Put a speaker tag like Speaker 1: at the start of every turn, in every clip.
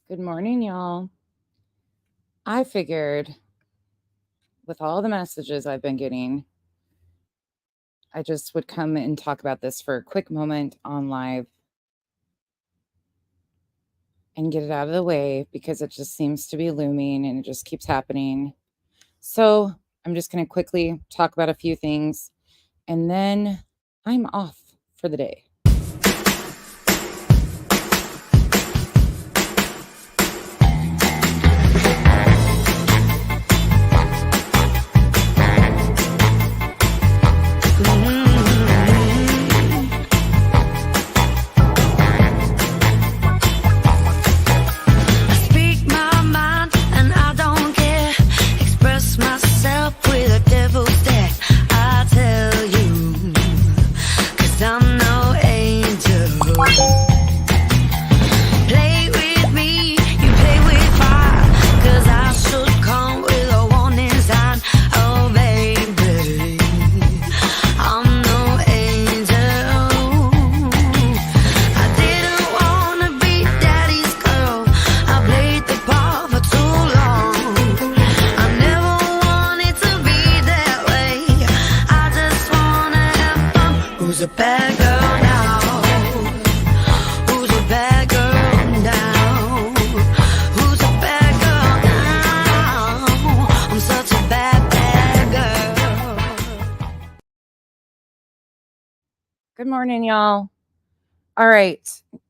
Speaker 1: Good morning, y'all. I figured with all the messages I've been getting, I just would come and talk about this for a quick moment on live and get it out of the way because it just seems to be looming and it just keeps happening. So I'm just going to quickly talk about a few things and then I'm off for the day. Good morning, y'all. All right.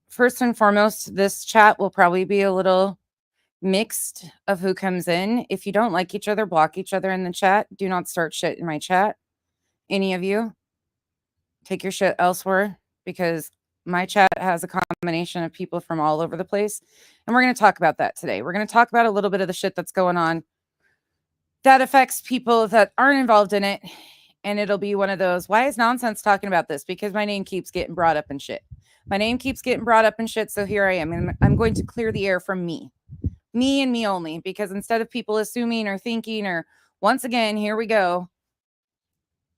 Speaker 1: First and foremost, this chat will probably be a little mixed of who comes in. If you don't like each other, block each other in the chat. Do not start shit in my chat. Any of you, take your shit elsewhere because my chat has a combination of people from all over the place. And we're going to talk about that today. We're going to talk about a little bit of the shit that's going on that affects people that aren't involved in it. And it'll be one of those, why is nonsense talking about this? Because my name keeps getting brought up in shit. My name keeps getting brought up in shit. So here I am. And I'm going to clear the air from me and me only, because instead of people assuming or thinking, or once again, here we go,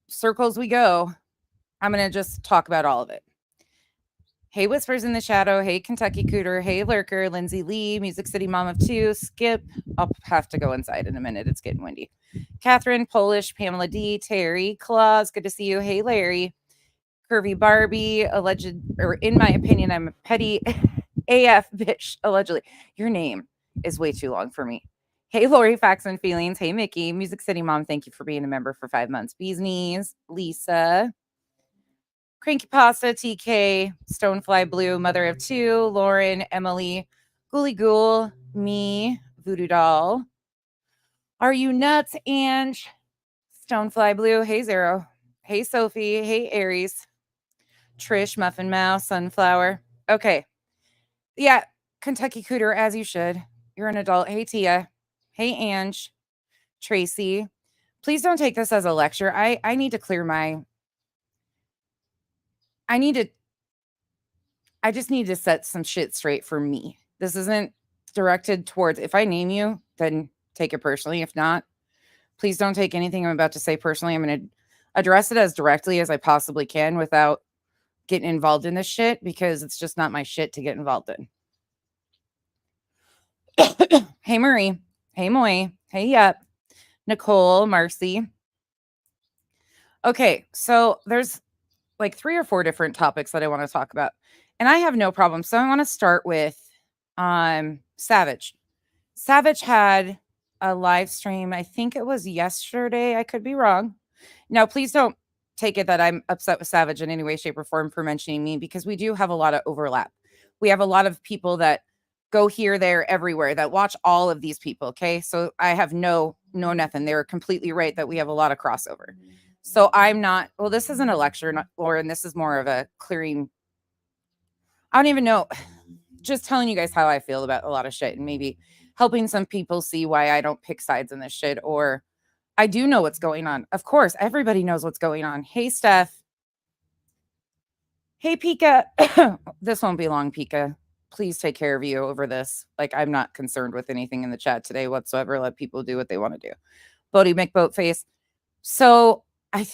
Speaker 1: circles we go, I'm going to just talk about all of it. Hey, Whispers in the Shadow. Hey, Kentucky Cooter. Hey, Lurker. Lindsay Lee. Music City Mom of Two. Skip. I'll have to go inside in a minute. It's getting windy. Catherine, Polish. Pamela D. Terry. Claus. Good to see you. Hey, Larry. Curvy Barbie. Alleged, or in my opinion, I'm a petty AF bitch. Allegedly. Your name is way too long for me. Hey, Lori, Facts and Feelings. Hey, Mickey. Music City Mom. Thank you for being a member for 5 months. Bees Knees. Lisa. Cranky Pasta, TK, Stonefly Blue, Mother of Two, Lauren, Emily, Ghoulie Ghoul, me, Voodoo Doll. Are you nuts, Ange? Stonefly Blue, hey Zero. Hey Sophie, hey Aries. Trish, Muffin Mouse, Sunflower. Okay. Yeah, Kentucky Cooter, as you should. You're an adult. Hey Tia. Hey Ange. Tracy. Please don't take this as a lecture. I need to clear my I just need to set some shit straight for me. This isn't directed towards, if I name you, then take it personally. If not, please don't take anything I'm about to say personally. I'm going to address it as directly as I possibly can without getting involved in this shit, because it's just not my shit to get involved in. Hey, Marie. Hey, Moy. Hey, Yep. Nicole, Marcy. Okay, so there's like 3 or 4 different topics that I want to talk about. And I have no problem. So I want to start with Savage. Savage had a live stream. I think it was yesterday. I could be wrong. Now, please don't take it that I'm upset with Savage in any way, shape, or form for mentioning me, because we do have a lot of overlap. We have a lot of people that go here, there, everywhere, that watch all of these people. Okay. So I have no nothing. They're completely right that we have a lot of crossover. So I'm not, well, this isn't a lecture, Lauren. This is more of a clearing. I don't even know. Just telling you guys how I feel about a lot of shit, and maybe helping some people see why I don't pick sides in this shit, or I do know what's going on. Of course, everybody knows what's going on. Hey, Steph. Hey, Pika. This won't be long, Pika. Please take care of you over this. Like, I'm not concerned with anything in the chat today whatsoever. Let people do what they want to do. Bodie McBoatface. So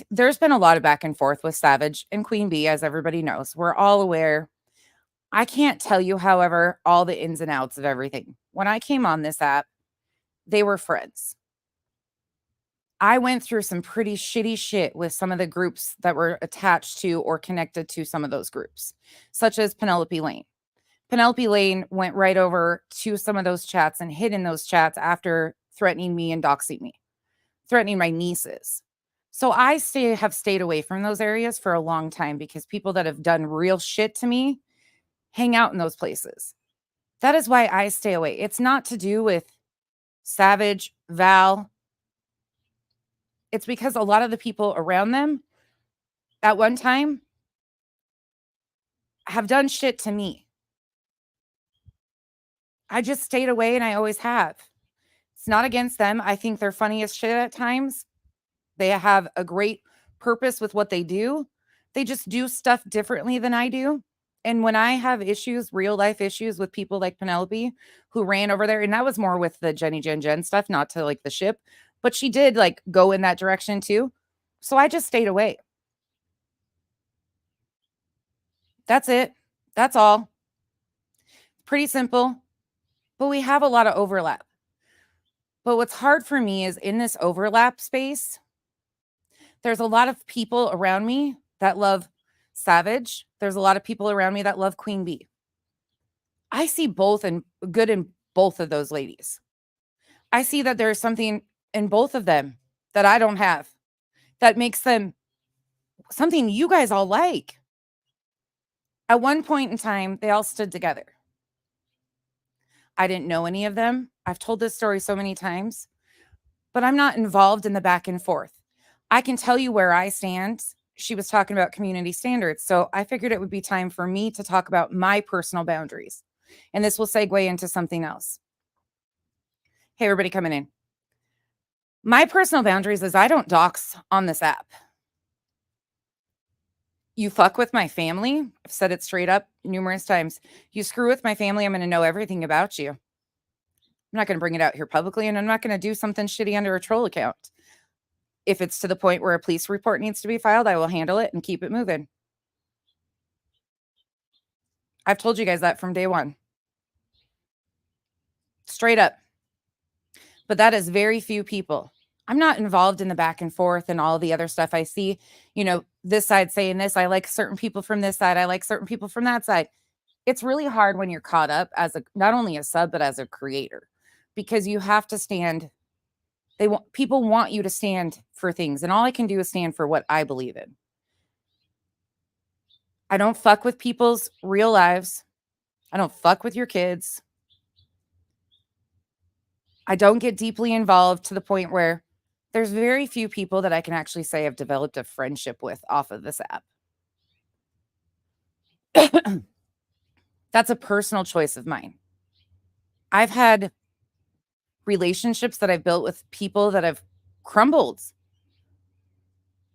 Speaker 1: there's been a lot of back and forth with Savage and Queen Bee, as everybody knows. We're all aware. I can't tell you, however, all the ins and outs of everything. When I came on this app, they were friends. I went through some pretty shitty shit with some of the groups that were attached to or connected to some of those groups, such as Penelope Lane. Penelope Lane went right over to some of those chats and hid in those chats after threatening me and doxing me, threatening my nieces. So I have stayed away from those areas for a long time because people that have done real shit to me hang out in those places. That is why I stay away. It's not to do with Savage, Val. It's because a lot of the people around them at one time have done shit to me. I just stayed away and I always have. It's not against them. I think they're funny as shit at times. They have a great purpose with what they do. They just do stuff differently than I do. And when I have issues, real life issues with people like Penelope, who ran over there, and that was more with the Jenny Jen stuff, not to like the ship, but she did like go in that direction too. So I just stayed away. That's it. That's all. Pretty simple. But we have a lot of overlap. But what's hard for me is in this overlap space, there's a lot of people around me that love Savage. There's a lot of people around me that love Queen Bee. I see both and good in both of those ladies. I see that there's something in both of them that I don't have that makes them something you guys all like. At one point in time, they all stood together. I didn't know any of them. I've told this story so many times, but I'm not involved in the back and forth. I can tell you where I stand. She was talking about community standards. So I figured it would be time for me to talk about my personal boundaries. And this will segue into something else. Hey, everybody coming in. My personal boundaries is I don't dox on this app. You fuck with my family. I've said it straight up numerous times. You screw with my family, I'm going to know everything about you. I'm not going to bring it out here publicly, and I'm not going to do something shitty under a troll account. If it's to the point where a police report needs to be filed, I will handle it and keep it moving. I've told you guys that from day one. Straight up. But that is very few people. I'm not involved in the back and forth and all the other stuff I see. You know, this side saying this. I like certain people from this side. I like certain people from that side. It's really hard when you're caught up as not only a sub, but as a creator, because you have to stand. People want you to stand for things. And all I can do is stand for what I believe in. I don't fuck with people's real lives. I don't fuck with your kids. I don't get deeply involved to the point where there's very few people that I can actually say I've developed a friendship with off of this app. That's a personal choice of mine. I've had relationships that I've built with people that have crumbled.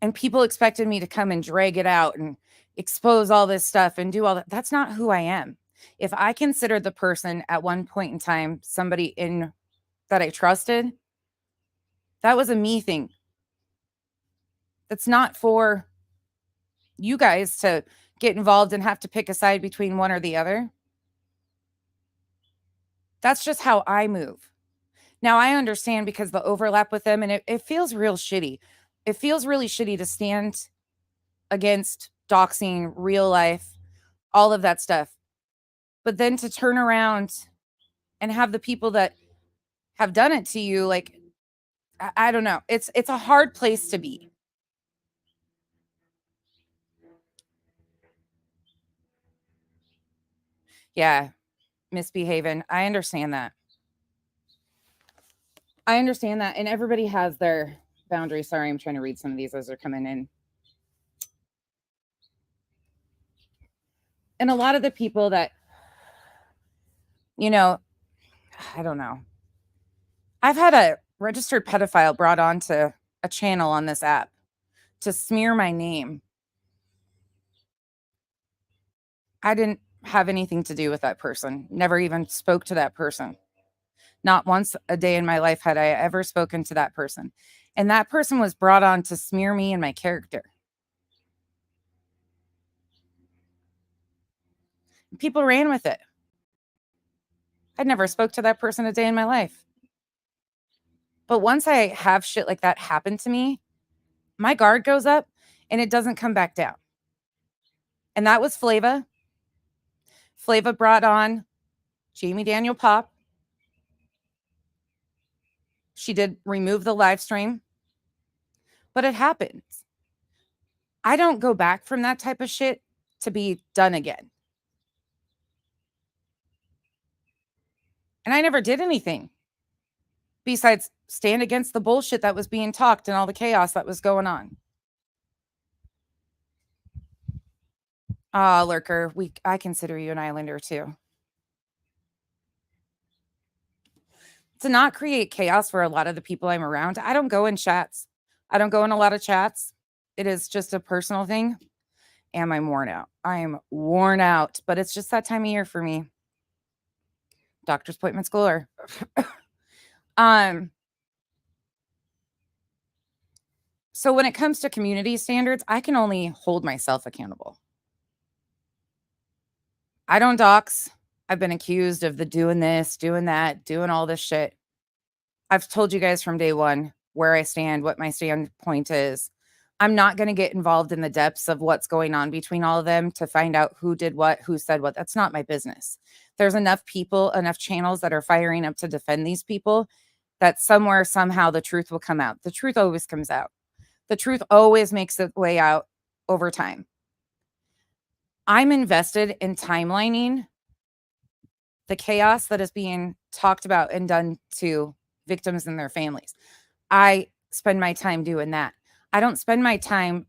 Speaker 1: And people expected me to come and drag it out and expose all this stuff and do all that. That's not who I am. If I considered the person at one point in time somebody in that I trusted, that was a me thing. That's not for you guys to get involved and have to pick a side between one or the other. That's just how I move. Now, I understand because the overlap with them, and it feels real shitty. It feels really shitty to stand against doxing, real life, all of that stuff. But then to turn around and have the people that have done it to you, like, I don't know. It's a hard place to be. Yeah, misbehaving. I understand that. I understand that. And everybody has their boundaries. Sorry, I'm trying to read some of these as they're coming in. And a lot of the people that, you know, I don't know. I've had a registered pedophile brought onto a channel on this app to smear my name. I didn't have anything to do with that person. Never even spoke to that person. Not once a day in my life had I ever spoken to that person. And that person was brought on to smear me and my character. People ran with it. I never spoke to that person a day in my life. But once I have shit like that happen to me, my guard goes up and it doesn't come back down. And that was Flava. Flava brought on Jamie Daniel Pop. She did remove the live stream, but it happens. I don't go back from that type of shit to be done again. And I never did anything besides stand against the bullshit that was being talked and all the chaos that was going on. Lurker, I consider you an islander too. To not create chaos for a lot of the people I'm around, I don't go in chats. I don't go in a lot of chats. It is just a personal thing. And I'm worn out. I am worn out, but it's just that time of year for me. Doctor's appointments galore. So when it comes to community standards, I can only hold myself accountable. I don't dox. I've been accused of the doing this, doing that, doing all this shit. I've told you guys from day one where I stand, what my standpoint is. I'm not going to get involved in the depths of what's going on between all of them to find out who did what, who said what. That's not my business. There's enough people, enough channels that are firing up to defend these people that somewhere, somehow the truth will come out. The truth always comes out. The truth always makes its way out over time. I'm invested in timelining the chaos that is being talked about and done to victims and their families. I spend my time doing that. I don't spend my time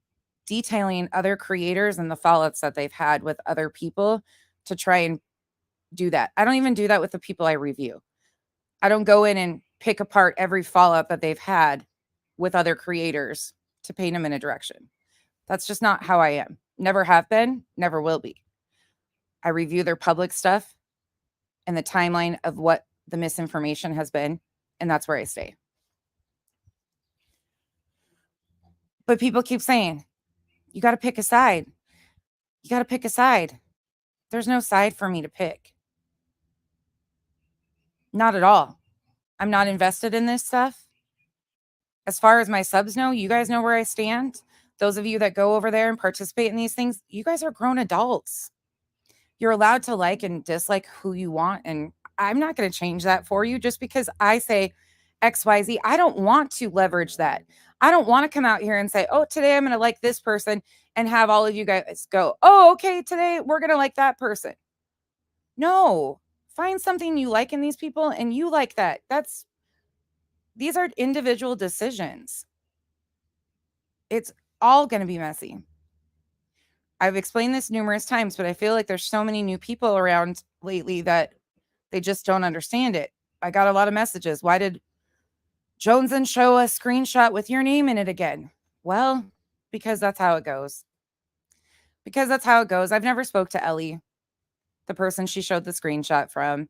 Speaker 1: detailing other creators and the fallouts that they've had with other people to try and do that. I don't even do that with the people I review. I don't go in and pick apart every fallout that they've had with other creators to paint them in a direction. That's just not how I am. Never have been, never will be. I review their public stuff and the timeline of what the misinformation has been, and that's where I stay. But people keep saying, you got to pick a side. You got to pick a side. There's no side for me to pick. Not at all. I'm not invested in this stuff. As far as my subs know, you guys know where I stand. Those of you that go over there and participate in these things, you guys are grown adults. You're allowed to like and dislike who you want. And I'm not going to change that for you just because I say XYZ. I don't want to leverage that. I don't want to come out here and say, oh, today I'm going to like this person and have all of you guys go, oh, okay, today we're going to like that person. No, find something you like in these people and you like that. These are individual decisions. It's all going to be messy. I've explained this numerous times, but I feel like there's so many new people around lately that they just don't understand it. I got a lot of messages. Why did Joneson show a screenshot with your name in it again? Well, because that's how it goes. Because that's how it goes. I've never spoke to Ellie, the person she showed the screenshot from.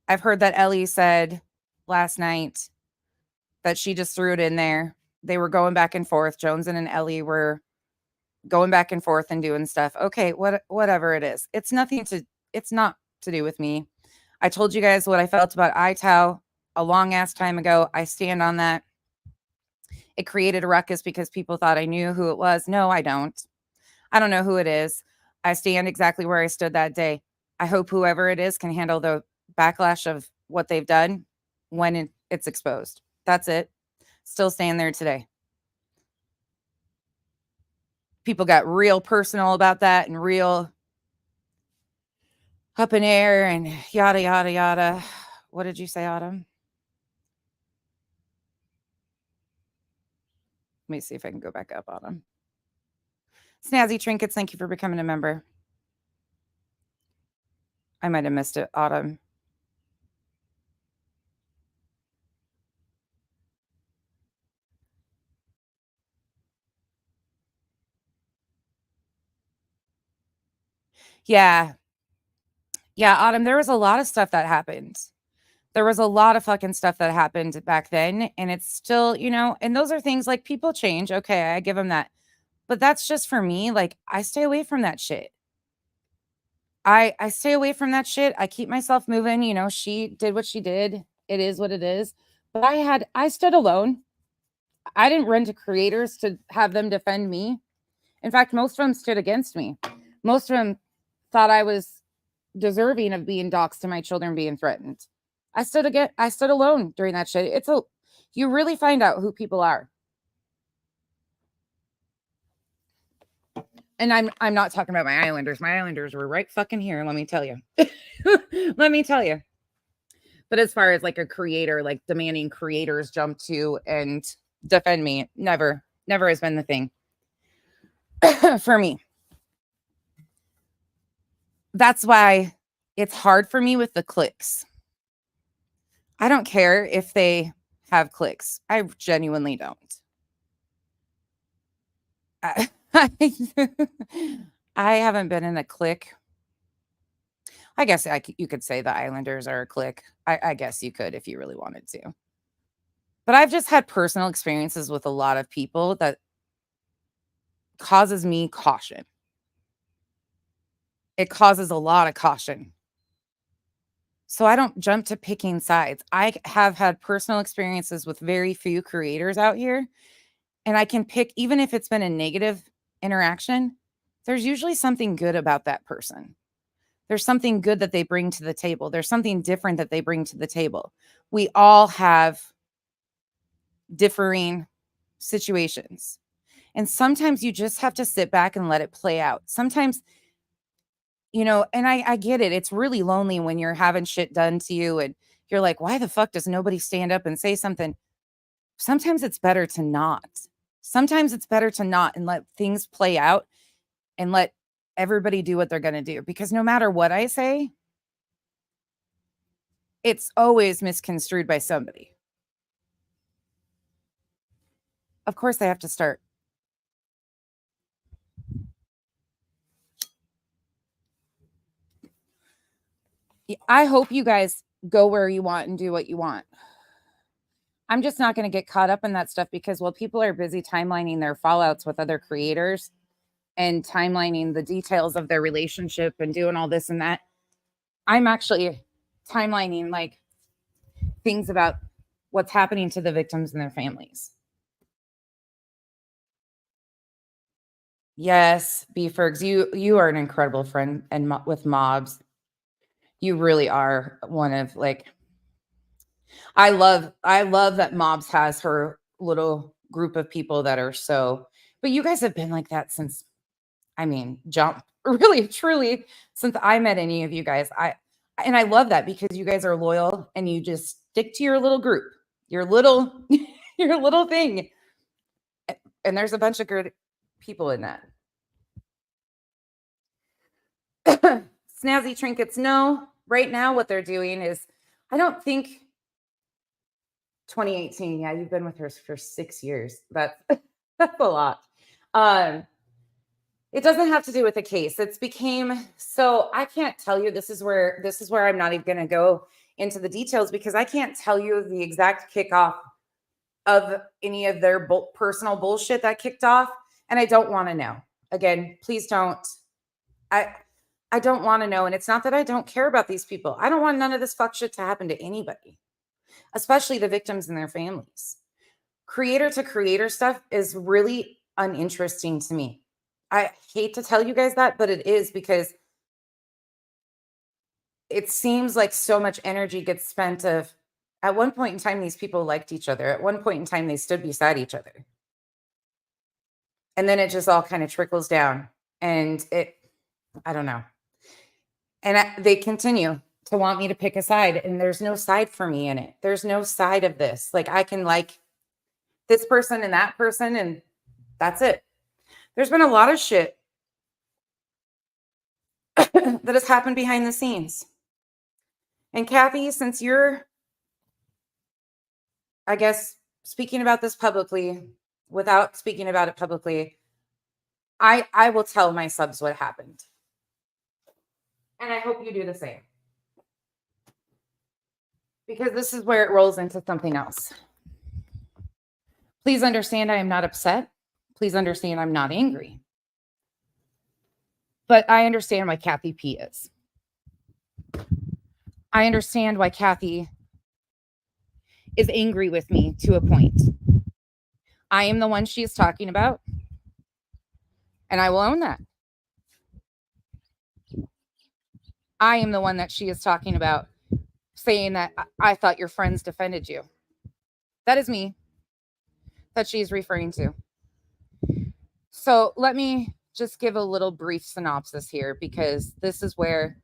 Speaker 1: I've heard that Ellie said last night that she just threw it in there. They were going back and forth. Joneson and Ellie were going back and forth and doing stuff. Okay, whatever it is. It's not to do with me. I told you guys what I felt about ITOW a long ass time ago. I stand on that. It created a ruckus because people thought I knew who it was. No, I don't. I don't know who it is. I stand exactly where I stood that day. I hope whoever it is can handle the backlash of what they've done when it's exposed. That's it. Still staying there today. People got real personal about that and real up in air and yada, yada, yada. What did you say, Autumn? Let me see if I can go back up, Autumn. Snazzy Trinkets, thank you for becoming a member. I might have missed it, Autumn. Yeah. Yeah, Autumn, there was a lot of stuff that happened. There was a lot of fucking stuff that happened back then. And it's still, and those are things like people change. Okay, I give them that. But that's just for me. Like, I stay away from that shit. I stay away from that shit. I keep myself moving. You know, she did what she did. It is what it is. But I stood alone. I didn't run to creators to have them defend me. In fact, most of them stood against me. Most of them thought I was deserving of being doxxed and my children being threatened. I stood alone during that shit. You really find out who people are. And I'm not talking about my Islanders. My Islanders were right fucking here, let me tell you. Let me tell you. But as far as like a creator, like demanding creators jump to and defend me, never has been the thing for me. That's why it's hard for me with the clicks. I don't care if they have clicks. I genuinely don't. I, I haven't been in a clique. I guess you could say the Islanders are a clique. I guess you could if you really wanted to. But I've just had personal experiences with a lot of people that causes me caution. It causes a lot of caution. So I don't jump to picking sides. I have had personal experiences with very few creators out here, and I can pick, even if it's been a negative interaction, there's usually something good about that person. There's something good that they bring to the table. There's something different that they bring to the table. We all have differing situations. And sometimes you just have to sit back and let it play out. Sometimes, you know, and I get it. It's really lonely when you're having shit done to you and you're like, why the fuck does nobody stand up and say something? Sometimes it's better to not. Sometimes it's better to not and let things play out and let everybody do what they're going to do. Because no matter what I say, it's always misconstrued by somebody. Of course, they have to start. I hope you guys go where you want and do what you want. I'm just not going to get caught up in that stuff because while people are busy timelining their fallouts with other creators and timelining the details of their relationship and doing all this and that, I'm actually timelining like things about what's happening to the victims and their families. Yes, Beefergs, you are an incredible friend and with mobs. You really are one of like I love that Mobs has her little group of people that are so, but you guys have been like that since, I mean, jump really truly since I met any of you guys. And I love that because you guys are loyal and you just stick to your little group, your little your little thing. And there's a bunch of good people in that. Snazzy trinkets, no. Right now what they're doing is I don't think 2018. Yeah, you've been with her for 6 years. That's that's a lot. Um, it doesn't have to do with the case. It's became so I can't tell you this is where I'm not even going to go into the details because I can't tell you the exact kickoff of any of their personal bullshit that kicked off and I don't want to know. Again, please don't. I I don't want to know and it's not that I don't care about these people. I don't want none of this fuck shit to happen to anybody, especially the victims and their families. Creator to creator stuff is really uninteresting to me. I hate to tell you guys that, but it is because it seems like so much energy gets spent of at one point in time these people liked each other. At one point in time they stood beside each other. And then it just all kind of trickles down and I don't know. And they continue to want me to pick a side and there's no side for me in it. There's no side of this. Like I can like this person and that person and that's it. There's been a lot of shit that has happened behind the scenes. And Kathy, since you're, I guess, speaking about this publicly, without speaking about it publicly, I will tell my subs what happened. And I hope you do the same. Because this is where it rolls into something else. Please understand I am not upset. Please understand I'm not angry. But I understand why Kathy P is. I understand why Kathy is angry with me to a point. I am the one she is talking about, and I will own that. I am the one that she is talking about, saying that I thought your friends defended you. That is me that she's referring to. So let me just give a little brief synopsis here, because this is where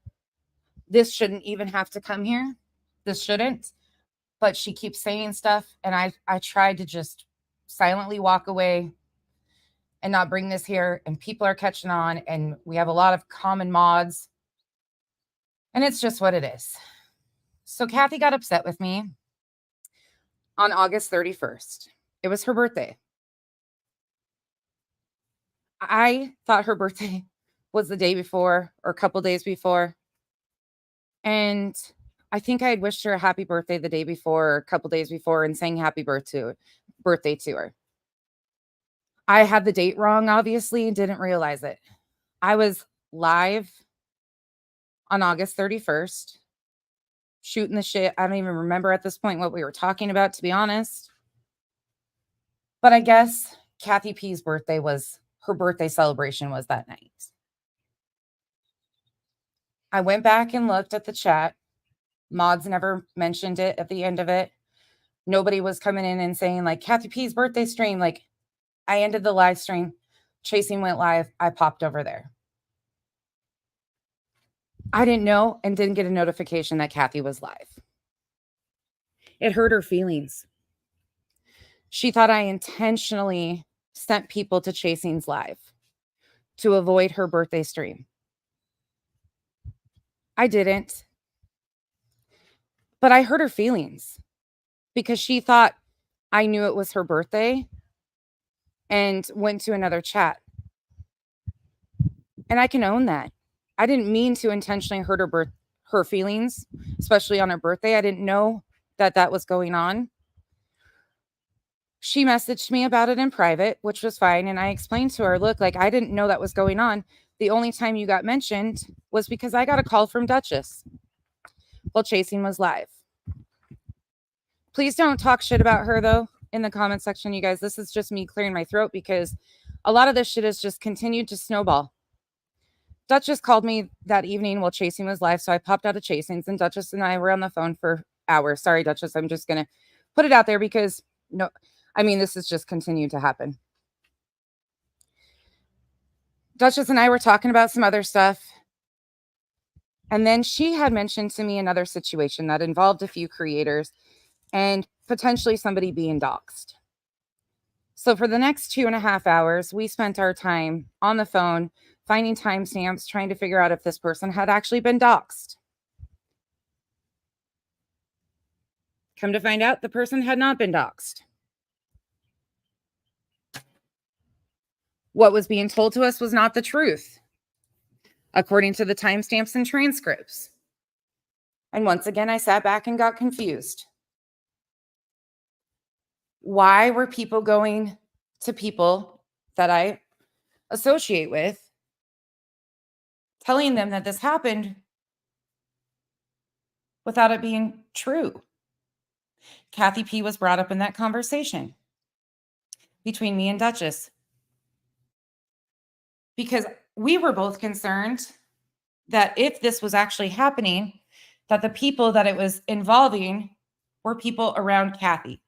Speaker 1: this shouldn't even have to come here. This shouldn't. But she keeps saying stuff, and I tried to just silently walk away and not bring this here, and people are catching on, and we have a lot of common mods, and it's just what it is. So Kathy got upset with me on August 31st. It was her birthday. I thought her birthday was the day before or a couple days before. And I think I had wished her a happy birthday the day before or a couple days before and sang happy birthday to her. I had the date wrong, obviously, and didn't realize it. I was live on August 31st, shooting the shit. I don't even remember at this point what we were talking about, to be honest. But I guess Kathy P's birthday was, her birthday celebration was that night. I went back and looked at the chat. Mods never mentioned it at the end of it. Nobody was coming in and saying, like, Kathy P's birthday stream. Like, I ended the live stream. Chasing went live. I popped over there. I didn't know and didn't get a notification that Kathy was live. It hurt her feelings. She thought I intentionally sent people to Chasing's live to avoid her birthday stream. I didn't. But I hurt her feelings because she thought I knew it was her birthday and went to another chat. And I can own that. I didn't mean to intentionally hurt her feelings, especially on her birthday. I didn't know that that was going on. She messaged me about it in private, which was fine. And I explained to her, look, like, I didn't know that was going on. The only time you got mentioned was because I got a call from Duchess while Chasing was live. Please don't talk shit about her, though, in the comment section, you guys. This is just me clearing my throat because a lot of this shit has just continued to snowball. Duchess called me that evening while Chasing was live, so I popped out of Chasing's, and Duchess and I were on the phone for hours. Sorry, Duchess. I'm just going to put it out there because, no, I mean, this has just continued to happen. Duchess and I were talking about some other stuff, and then she had mentioned to me another situation that involved a few creators and potentially somebody being doxxed. So for the next 2.5 hours, we spent our time on the phone finding timestamps, trying to figure out if this person had actually been doxxed. Come to find out, the person had not been doxxed. What was being told to us was not the truth, according to the timestamps and transcripts. And once again, I sat back and got confused. Why were people going to people that I associate with, telling them that this happened without it being true? Kathy P was brought up in that conversation between me and Duchess because we were both concerned that if this was actually happening, that the people that it was involving were people around Kathy.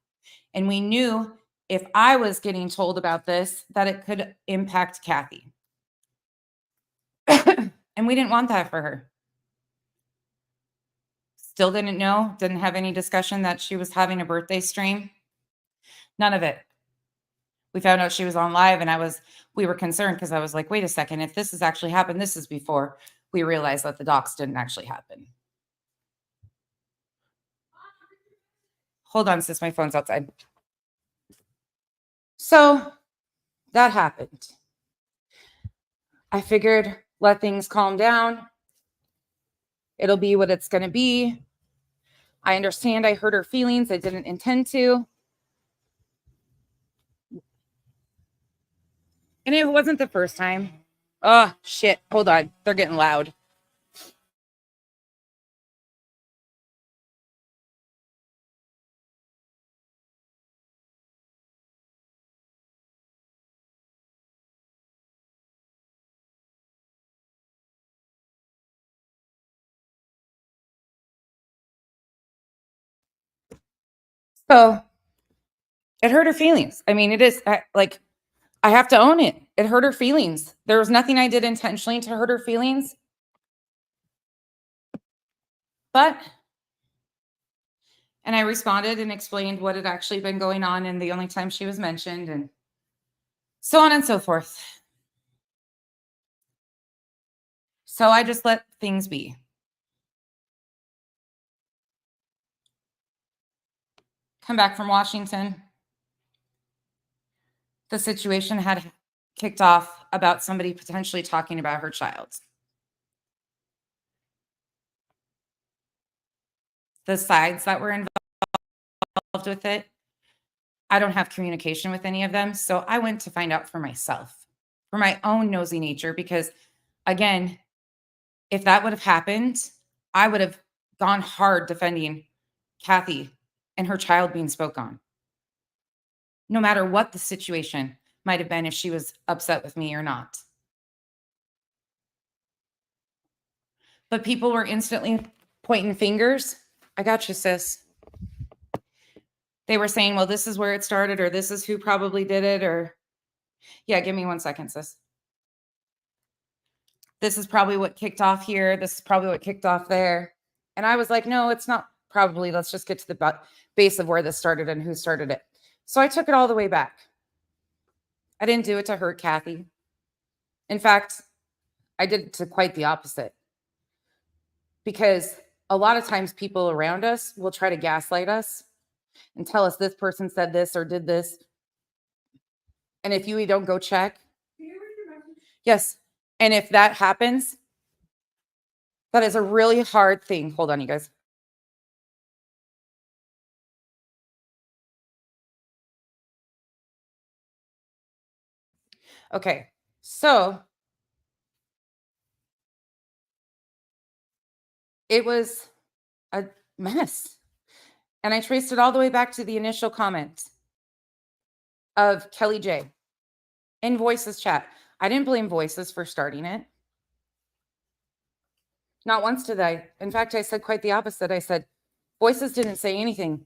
Speaker 1: And we knew if I was getting told about this, that it could impact Kathy. And we didn't want that for her. Still didn't know, didn't have any discussion that she was having a birthday stream. None of it. We found out she was on live, and we were concerned because I was like, wait a second, if this has actually happened, this is before we realized that the docs didn't actually happen. Hold on, sis, my phone's outside. So that happened. I figured, let things calm down. It'll be what it's going to be. I understand I hurt her feelings. I didn't intend to. And it wasn't the first time. Oh, shit. Hold on. They're getting loud. So it hurt her feelings. I mean, it is like, I have to own it. It hurt her feelings. There was nothing I did intentionally to hurt her feelings. But, and I responded and explained what had actually been going on and the only time she was mentioned and so on and so forth. So I just let things be. Come back from Washington. The situation had kicked off about somebody potentially talking about her child. The sides that were involved with it, I don't have communication with any of them. So I went to find out for myself, for my own nosy nature, because again, if that would have happened, I would have gone hard defending Kathy and her child being spoke on, no matter what the situation might have been, if she was upset with me or not. But people were instantly pointing fingers. I got you, sis. They were saying, well, this is where it started, or this is who probably did it, or yeah, give me 1 second, sis. This is probably what kicked off here. This is probably what kicked off there. And I was like, no, it's not probably. Let's just get to the base of where this started and who started it. So I took it all the way back. I didn't do it to hurt Kathy. In fact, I did it to quite the opposite. Because a lot of times people around us will try to gaslight us and tell us this person said this or did this. And if you don't go check, yes. And if that happens, that is a really hard thing. Hold on, you guys. Okay, so it was a mess. And I traced it all the way back to the initial comment of Kelly J in Voices chat. I didn't blame Voices for starting it. Not once did I. In fact, I said quite the opposite. I said, Voices didn't say anything.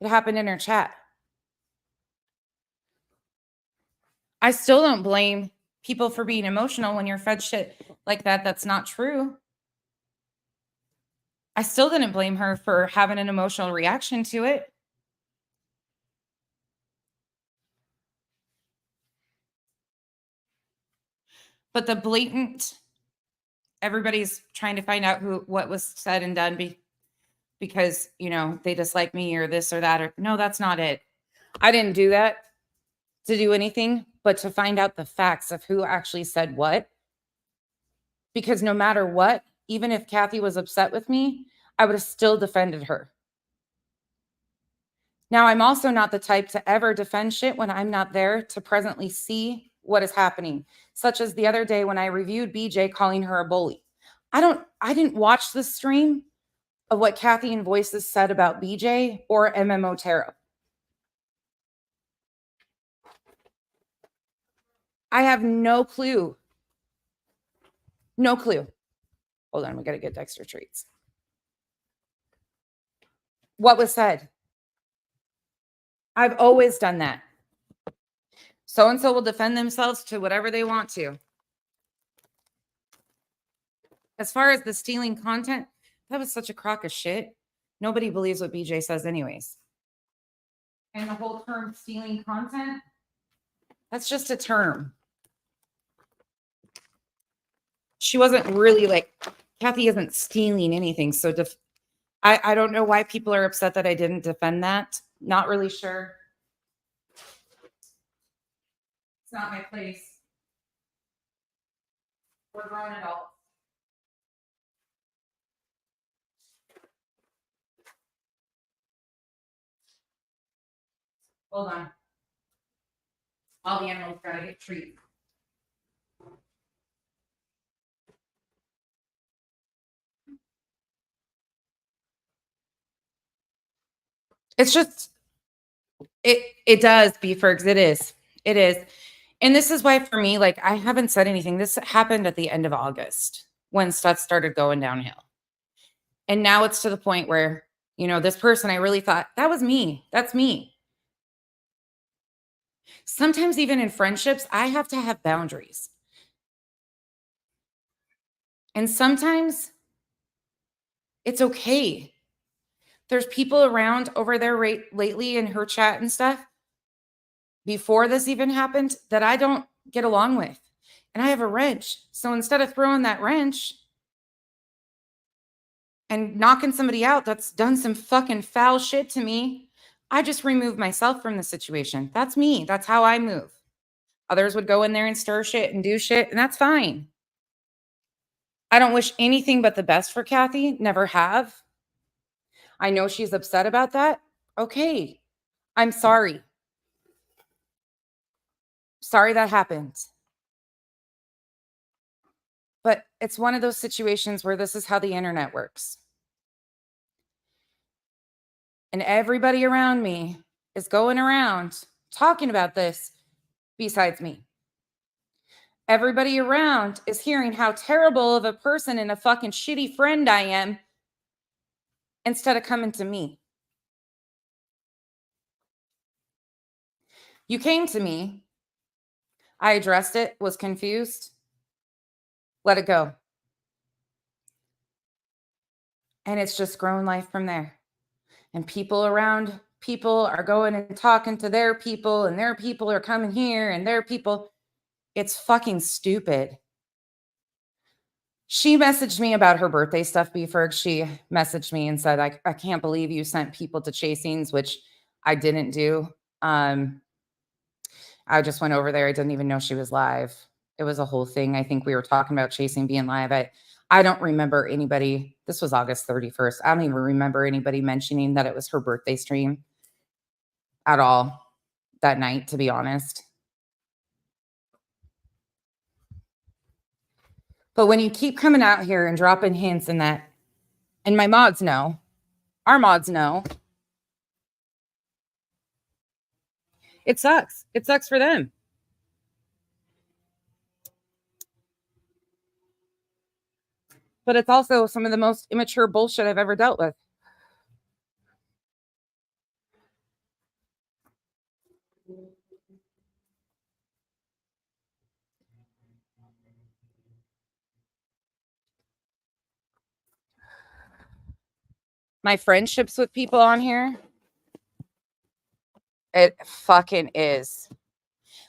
Speaker 1: It happened in her chat. I still don't blame people for being emotional when you're fed shit like that. That's not true. I still didn't blame her for having an emotional reaction to it. But the blatant, everybody's trying to find out what was said and done because, they dislike me or this or that, or no, that's not it. I didn't do that to do anything but to find out the facts of who actually said what. Because no matter what, even if Kathy was upset with me, I would have still defended her. Now, I'm also not the type to ever defend shit when I'm not there to presently see what is happening, such as the other day when I reviewed BJ calling her a bully. I didn't watch the stream of what Kathy and Voices said about BJ or MMO Tarot. I have no clue. No clue. Hold on, we got to get Dexter treats. What was said? I've always done that. So-and-so will defend themselves to whatever they want to. As far as the stealing content, that was such a crock of shit. Nobody believes what BJ says anyways. And the whole term stealing content, that's just a term. She wasn't really Kathy isn't stealing anything. So I don't know why people are upset that I didn't defend that. Not really sure. It's not my place. We're grown adults. Hold on. All the animals gotta get treats. It's just, it does, Beefergs. It is. It is. And this is why for me, I haven't said anything. This happened at the end of August when stuff started going downhill. And now it's to the point where You know, this person, I really thought, that was me. That's me. Sometimes, even in friendships, I have to have boundaries. And sometimes it's okay. There's people around over there lately in her chat and stuff before this even happened that I don't get along with. And I have a wrench. So instead of throwing that wrench and knocking somebody out that's done some fucking foul shit to me, I just remove myself from the situation. That's me. That's how I move. Others would go in there and stir shit and do shit, and that's fine. I don't wish anything but the best for Kathy. Never have. I know she's upset about that. Okay. I'm sorry. Sorry that happened. But it's one of those situations where this is how the internet works. And everybody around me is going around talking about this besides me. Everybody around is hearing how terrible of a person and a fucking shitty friend I am instead of coming to me. You came to me. I addressed it, was confused. Let it go. And it's just grown life from there. And people around people are going and talking to their people, and their people are coming here, and their people. It's fucking stupid. She messaged me about her birthday stuff before. She messaged me and said, I can't believe you sent people to chasings, which I didn't do. I just went over there. I didn't even know she was live. It was a whole thing. I think we were talking about chasing being live. I don't remember anybody. This was August 31st. I don't even remember anybody mentioning that it was her birthday stream at all that night, to be honest. But when you keep coming out here and dropping hints and that, and my mods know, our mods know, it sucks. It sucks for them. But it's also some of the most immature bullshit I've ever dealt with. My friendships with people on here, it fucking is.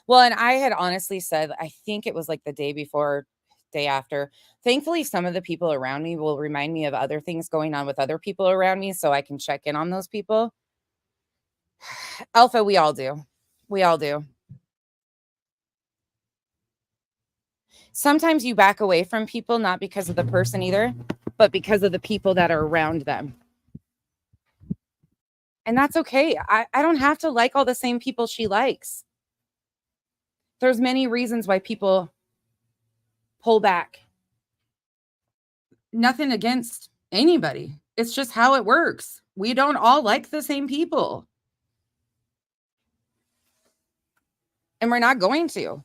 Speaker 1: Well, and I had honestly said, I think it was like the day before, day after. Thankfully, some of the people around me will remind me of other things going on with other people around me so I can check in on those people. Alpha, we all do. We all do. Sometimes you back away from people, not because of the person either, but because of the people that are around them. And that's okay. I don't have to like all the same people she likes. There's many reasons why people pull back. Nothing against anybody. It's just how it works. We don't all like the same people. And we're not going to.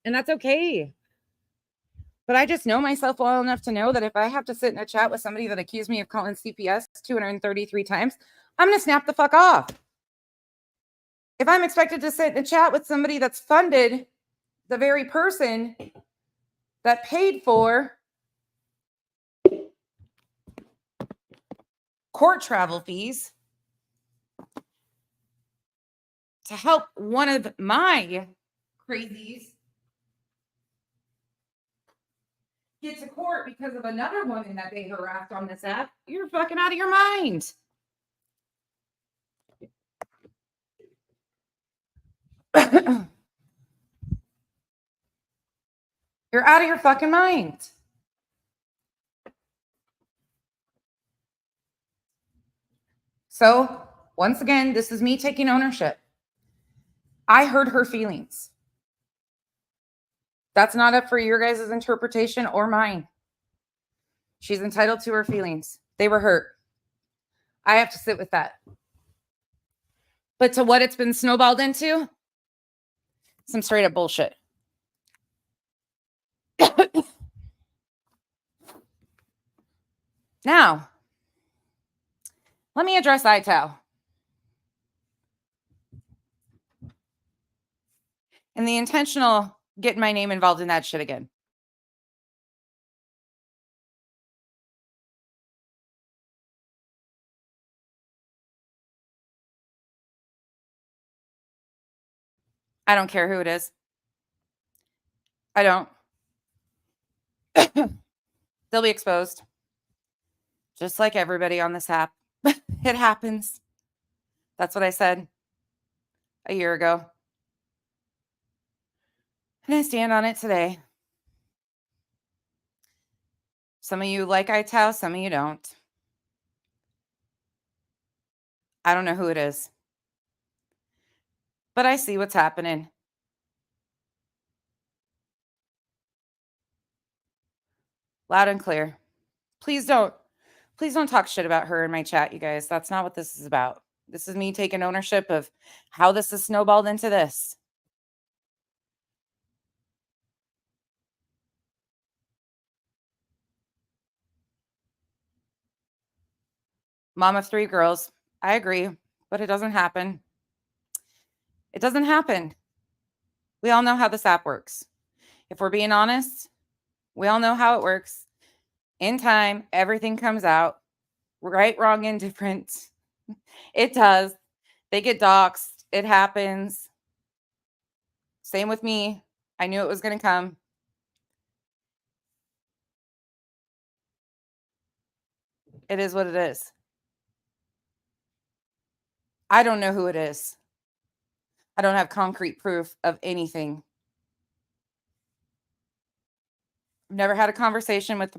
Speaker 1: And that's okay. But I just know myself well enough to know that if I have to sit in a chat with somebody that accused me of calling CPS 233 times, I'm going to snap the fuck off. If I'm expected to sit in a chat with somebody that's funded the very person that paid for court travel fees to help one of my crazies get to court because of another woman that they harassed on this app, you're fucking out of your mind. You're out of your fucking mind. So, once again, this is me taking ownership. I hurt her feelings. That's not up for your guys' interpretation or mine. She's entitled to her feelings. They were hurt. I have to sit with that. But to what it's been snowballed into, some straight up bullshit. Now, let me address ITAL and the intentional getting my name involved in that shit again. I don't care who it is. I don't. They'll be exposed. Just like everybody on this app. It happens. That's what I said a year ago. And I stand on it today. Some of you like ITAL, some of you don't. I don't know who it is. But I see what's happening. Loud and clear. Please don't talk shit about her in my chat, you guys. That's not what this is about. This is me taking ownership of how this has snowballed into this. Mom of 3 girls. I agree, but it doesn't happen. It doesn't happen. We all know how this app works. If we're being honest, we all know how it works. In time, everything comes out. Right, wrong, indifferent. It does. They get doxxed. It happens. Same with me. I knew it was going to come. It is what it is. I don't know who it is. I don't have concrete proof of anything. I've never had a conversation with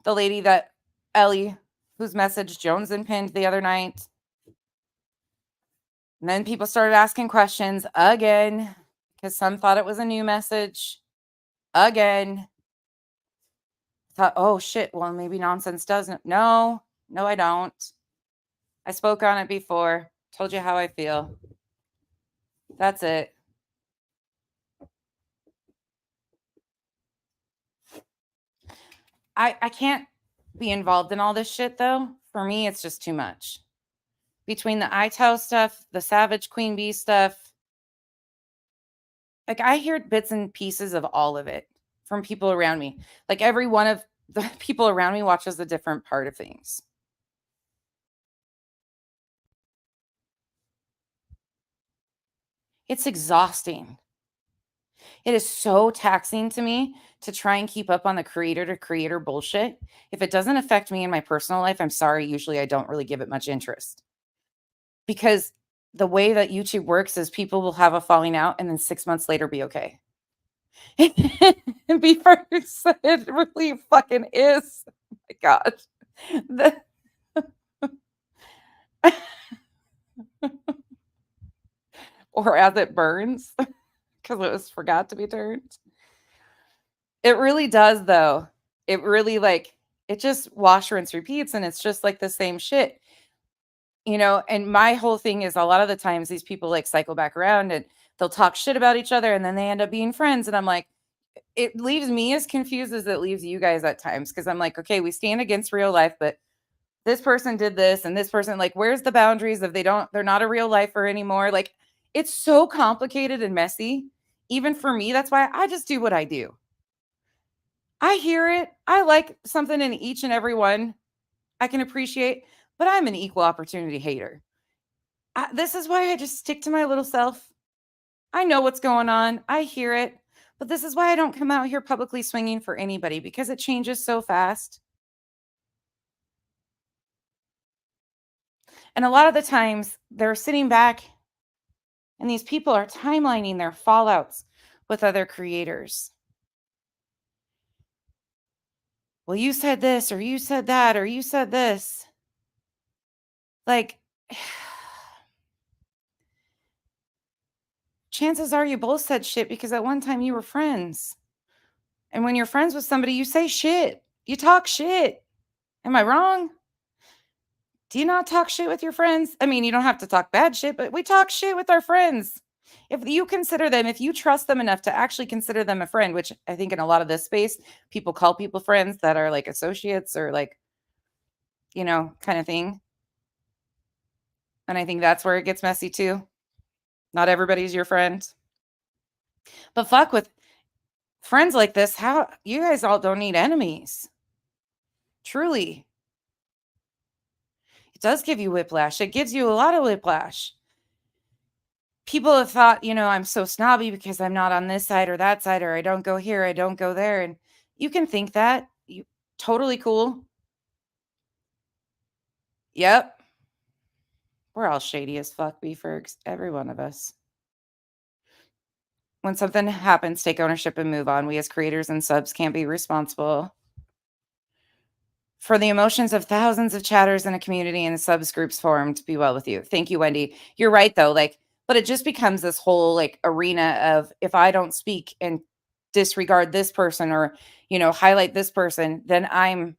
Speaker 1: the lady that Ellie, whose message Jones and pinned the other night. And then people started asking questions again because some thought it was a new message. Again. Thought, oh shit, well, maybe nonsense doesn't. No, I don't. I spoke on it before. Told you how I feel. That's it. I can't be involved in all this shit, though. For me, it's just too much. Between the ITO stuff, the Savage Queen Bee stuff, like I hear bits and pieces of all of it from people around me. Like every one of the people around me watches a different part of things. It's exhausting. It is so taxing to me to try and keep up on the creator to creator bullshit. If it doesn't affect me in my personal life, I'm sorry. Usually I don't really give it much interest. Because the way that YouTube works is people will have a falling out and then 6 months later be okay. And be first, it really fucking is. Oh my God. Or as it burns because it was forgot to be turned. It really does, though. It really it just wash, rinse, repeats, and it's just like the same shit. And my whole thing is a lot of the times these people cycle back around and they'll talk shit about each other and then they end up being friends. And I'm like, it leaves me as confused as it leaves you guys at times. Cause I'm like, okay, we stand against real life, but this person did this and this person, where's the boundaries of they're not a real lifer anymore. It's so complicated and messy. Even for me, that's why I just do what I do. I hear it. I like something in each and every one I can appreciate, but I'm an equal opportunity hater. This is why I just stick to my little self. I know what's going on. I hear it. But this is why I don't come out here publicly swinging for anybody because it changes so fast. And a lot of the times they're sitting back and these people are timelining their fallouts with other creators. Well, you said this, or you said that, or you said this. Chances are you both said shit because at one time you were friends. And when you're friends with somebody, you say shit. You talk shit. Am I wrong? Do you not talk shit with your friends? I mean, you don't have to talk bad shit, but we talk shit with our friends. If you consider them, if you trust them enough to actually consider them a friend, which I think in a lot of this space, people call people friends that are associates or kind of thing. And I think that's where it gets messy too. Not everybody's your friend. But fuck with friends like this, how you guys all don't need enemies. Truly. It does give you whiplash. It gives you a lot of whiplash. People have thought, I'm so snobby because I'm not on this side or that side, or I don't go here, I don't go there. And you can think that. You totally cool. Yep. We're all shady as fuck, Beefergs. Every one of us. When something happens, take ownership and move on. We as creators and subs can't be responsible for the emotions of thousands of chatters in a community and subs groups formed. Be well with you. Thank you, Wendy. You're right though. But it just becomes this whole arena of, if I don't speak and disregard this person, or highlight this person, then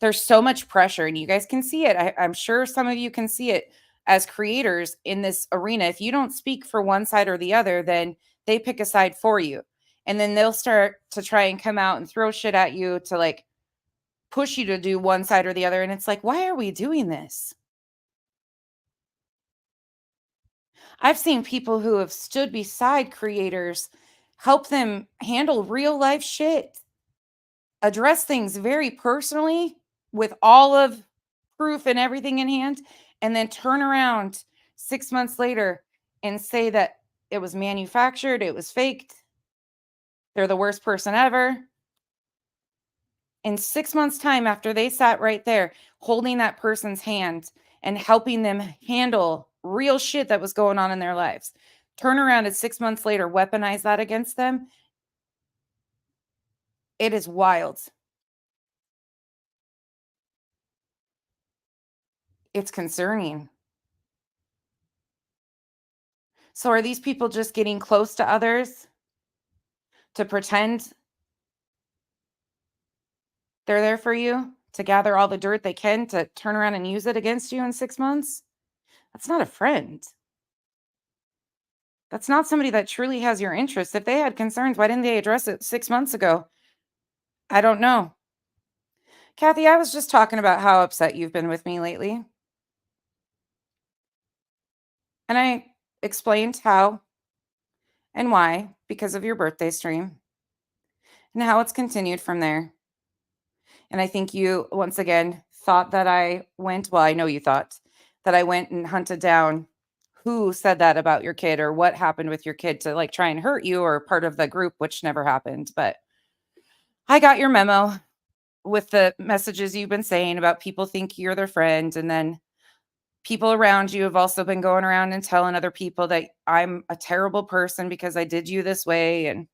Speaker 1: there's so much pressure, and you guys can see it. I'm sure some of you can see it as creators in this arena. If you don't speak for one side or the other, then they pick a side for you, and then they'll start to try and come out and throw shit at you to push you to do one side or the other. And it's like, why are we doing this? I've seen people who have stood beside creators, help them handle real life shit, address things very personally with all of proof and everything in hand, and then turn around 6 months later and say that it was manufactured, it was faked, they're the worst person ever. In 6 months' time, after they sat right there holding that person's hand and helping them handle real shit that was going on in their lives, turn around and 6 months later weaponize that against them. It is wild. It's concerning. So are these people just getting close to others to pretend they're there for you, to gather all the dirt they can to turn around and use it against you in 6 months? That's not a friend. That's not somebody that truly has your interest. If they had concerns, why didn't they address it 6 months ago? I don't know. Kathy, I was just talking about how upset you've been with me lately. And I explained how and why, because of your birthday stream, and how it's continued from there. And I think you, once again, thought that I know you thought that I went and hunted down who said that about your kid or what happened with your kid to try and hurt you, or part of the group, which never happened. But I got your memo with the messages you've been saying about people think you're their friend. And then people around you have also been going around and telling other people that I'm a terrible person because I did you this way. And,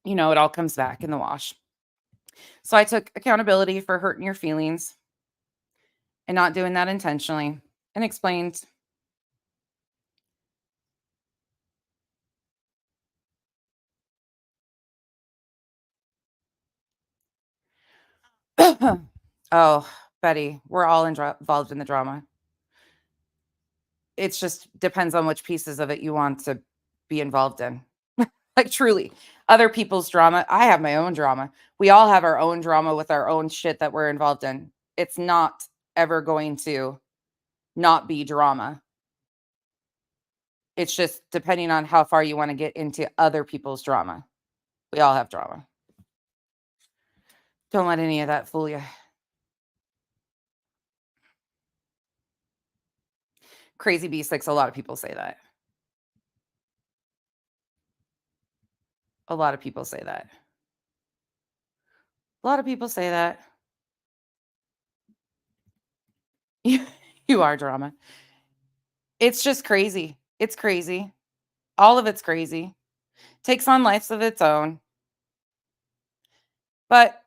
Speaker 1: it all comes back in the wash. So I took accountability for hurting your feelings and not doing that intentionally, and explained. Oh, Betty, we're all involved in the drama. It's just depends on which pieces of it you want to be involved in. Truly, other people's drama. I have my own drama. We all have our own drama with our own shit that we're involved in. It's not ever going to not be drama. It's just depending on how far you want to get into other people's drama. We all have drama. Don't let any of that fool you. Crazy B6, a lot of people say that. A lot of people say that. A lot of people say that. You are drama. It's just crazy. It's crazy. All of it's crazy. Takes on lives of its own. But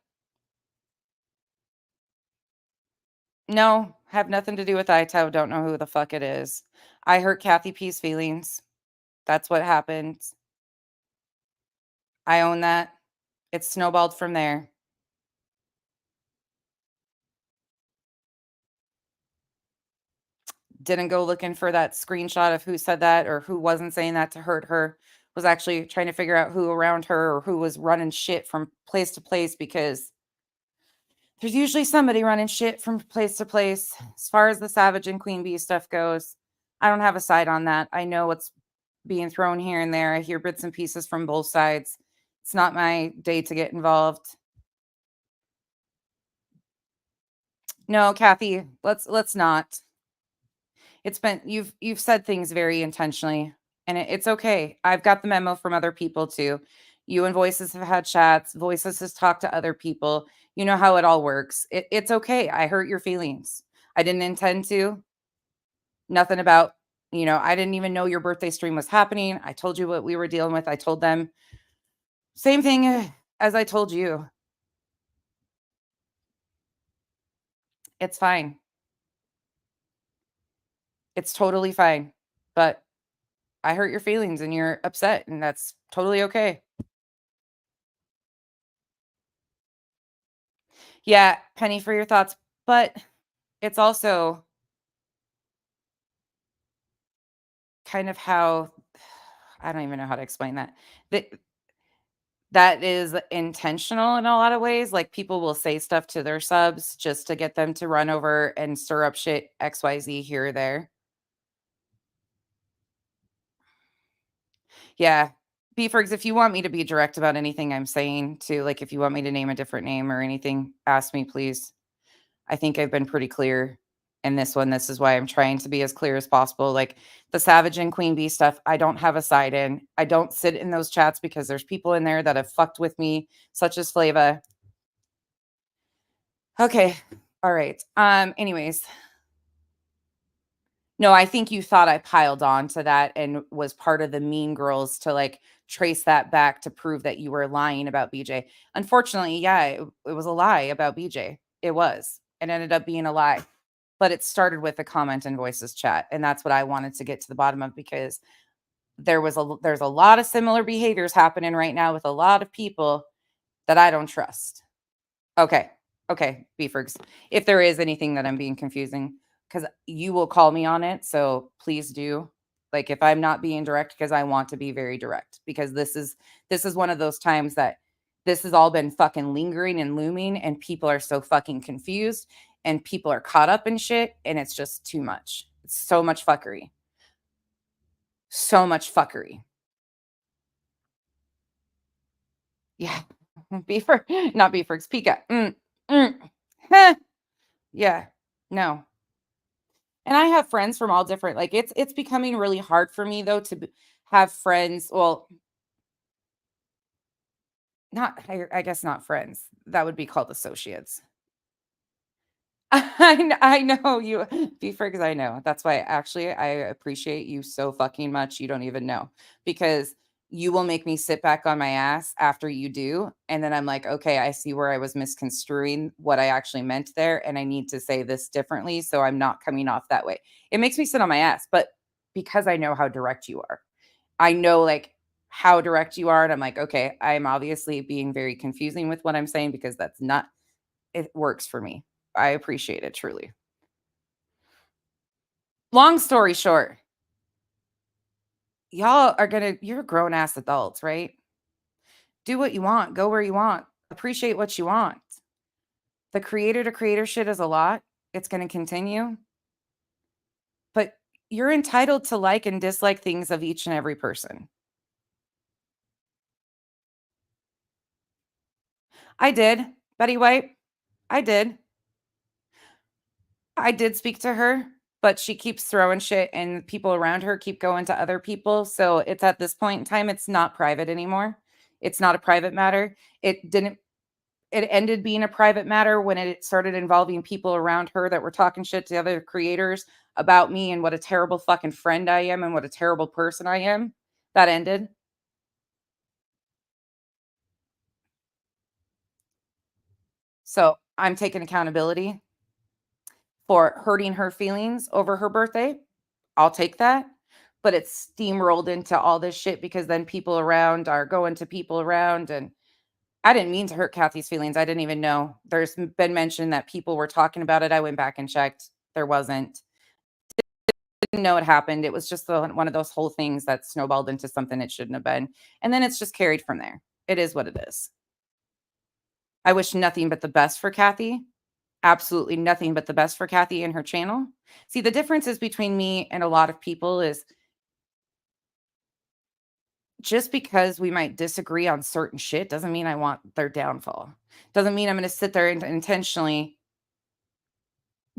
Speaker 1: no, have nothing to do with ITO. Don't know who the fuck it is. I hurt Kathy P's feelings. That's what happened. I own that. It snowballed from there. Didn't go looking for that screenshot of who said that or who wasn't saying that to hurt her. Was actually trying to figure out who around her or who was running shit from place to place, because There's usually somebody running shit from place to place. As far as the Savage and Queen Bee stuff goes, I don't have a side on that. I know what's being thrown here and there. I hear bits and pieces from both sides. It's not my day to get involved. No, Kathy, let's not. It's been you've said things very intentionally, and it's okay. I've got the memo from other people too. You and Voices have had chats. Voices has talked to other people. You know how it all works. It's okay. I hurt your feelings. I didn't intend to. Nothing about, I didn't even know your birthday stream was happening. I told you what we were dealing with. I told them same thing as I told you. It's fine. It's totally fine. But I hurt your feelings and you're upset, and that's totally okay. Yeah, penny for your thoughts, but it's also kind of how I don't even know how to explain that. That that is intentional in a lot of ways. Like people will say stuff to their subs just to get them to run over and stir up shit XYZ here or there. Yeah. Beeforgs, if you want me to be direct about anything I'm saying too, like if you want me to name a different name or anything, ask me, please. I think I've been pretty clear in this one. This is why I'm trying to be as clear as possible. Like the Savage and Queen Bee stuff, I don't have a side in. I don't sit in those chats because there's people in there that have fucked with me, such as Flava. Okay. All right. Anyways, no, I think you thought I piled on to that and was part of the mean girls to like trace that back to prove that you were lying about BJ. Unfortunately, yeah, it was a lie about BJ. It was. It ended up being a lie. But it started with a comment in Voices chat, and that's what I wanted to get to the bottom of because there's a lot of similar behaviors happening right now with a lot of people that I don't trust. Okay. Okay, Beeforgs. If there is anything that I'm being confusing, because you will call me on it. So please do. Like if I'm not being direct, because I want to be very direct, because this is one of those times that this has all been fucking lingering and looming, and people are so fucking confused and people are caught up in shit, and it's just too much. It's so much fuckery. So much fuckery. Yeah. Beefer, not Beeforgs, Pika. Heh. Yeah. No. And I have friends from all different like, it's becoming really hard for me, though, to b have friends well, not I guess not friends. That would be called associates. I know you because I know. That's why actually I appreciate you so fucking much, you don't even know, because you will make me sit back on my ass after you do, and then I'm like, "Okay, I see where I was misconstruing what I actually meant there, and I need to say this differently so I'm not coming off that way." It makes me sit on my ass, but because I know how direct you are. I know, like, how direct you are, and I'm like, "Okay, I'm obviously being very confusing with what I'm saying because that's not it works for me." I appreciate it truly. Long story short, you're grown ass adults, right? Do what you want, go where you want, appreciate what you want. The creator to creator shit is a lot. It's going to continue, but you're entitled to like and dislike things of each and every person. I did. Betty White, I did. I did speak to her, but she keeps throwing shit and people around her keep going to other people. So it's at this point in time, it's not private anymore. It's not a private matter. It ended being a private matter when it started involving people around her that were talking shit to other creators about me and what a terrible fucking friend I am and what a terrible person I am. That ended. So I'm taking accountability for hurting her feelings over her birthday. I'll take that. But it's steamrolled into all this shit because then people around are going to people around. And I didn't mean to hurt Kathy's feelings. I didn't even know. There's been mention that people were talking about it. I went back and checked. There wasn't. Didn't know it happened. It was just one of those whole things that snowballed into something it shouldn't have been. And then it's just carried from there. It is what it is. I wish nothing but the best for Kathy. absolutely nothing but the best for Kathy and her channel. See, the differences between me and a lot of people is just because we might disagree on certain shit doesn't mean I want their downfall. Doesn't mean I'm going to sit there and intentionally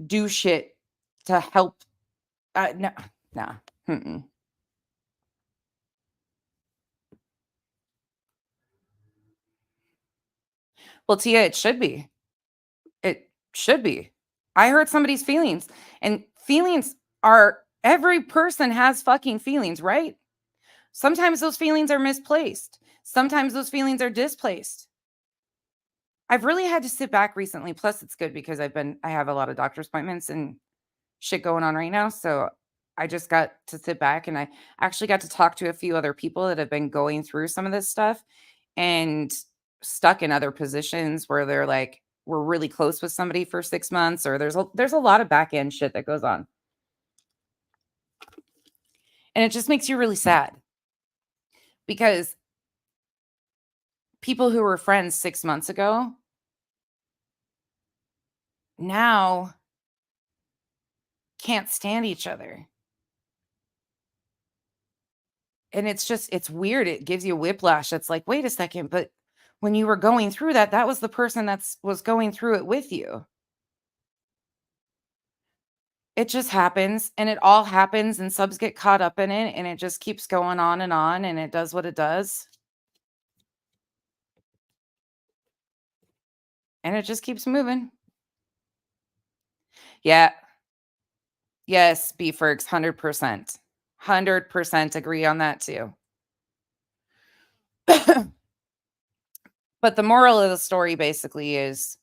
Speaker 1: do shit to help. No, no. Mm-mm. Well, Tia, it should be. It should be. I hurt somebody's feelings, and feelings are every person has fucking feelings, right? Sometimes those feelings are misplaced. Sometimes those feelings are displaced. I've really had to sit back recently. Plus, it's good because I have a lot of doctor's appointments and shit going on right now. So I just got to sit back and I actually got to talk to a few other people that have been going through some of this stuff and stuck in other positions where they're like, we're really close with somebody for 6 months, or there's a lot of back end shit that goes on. And it just makes you really sad because people who were friends 6 months ago now can't stand each other. And it's weird. It gives you whiplash. It's like, wait a second, but when you were going through that, that was the person that's was going through it with you. It just happens and it all happens and subs get caught up in it and it just keeps going on and it does what it does. And it just keeps moving. Yeah. Yes, Beeferks, 100%. 100% agree on that too. But the moral of the story basically is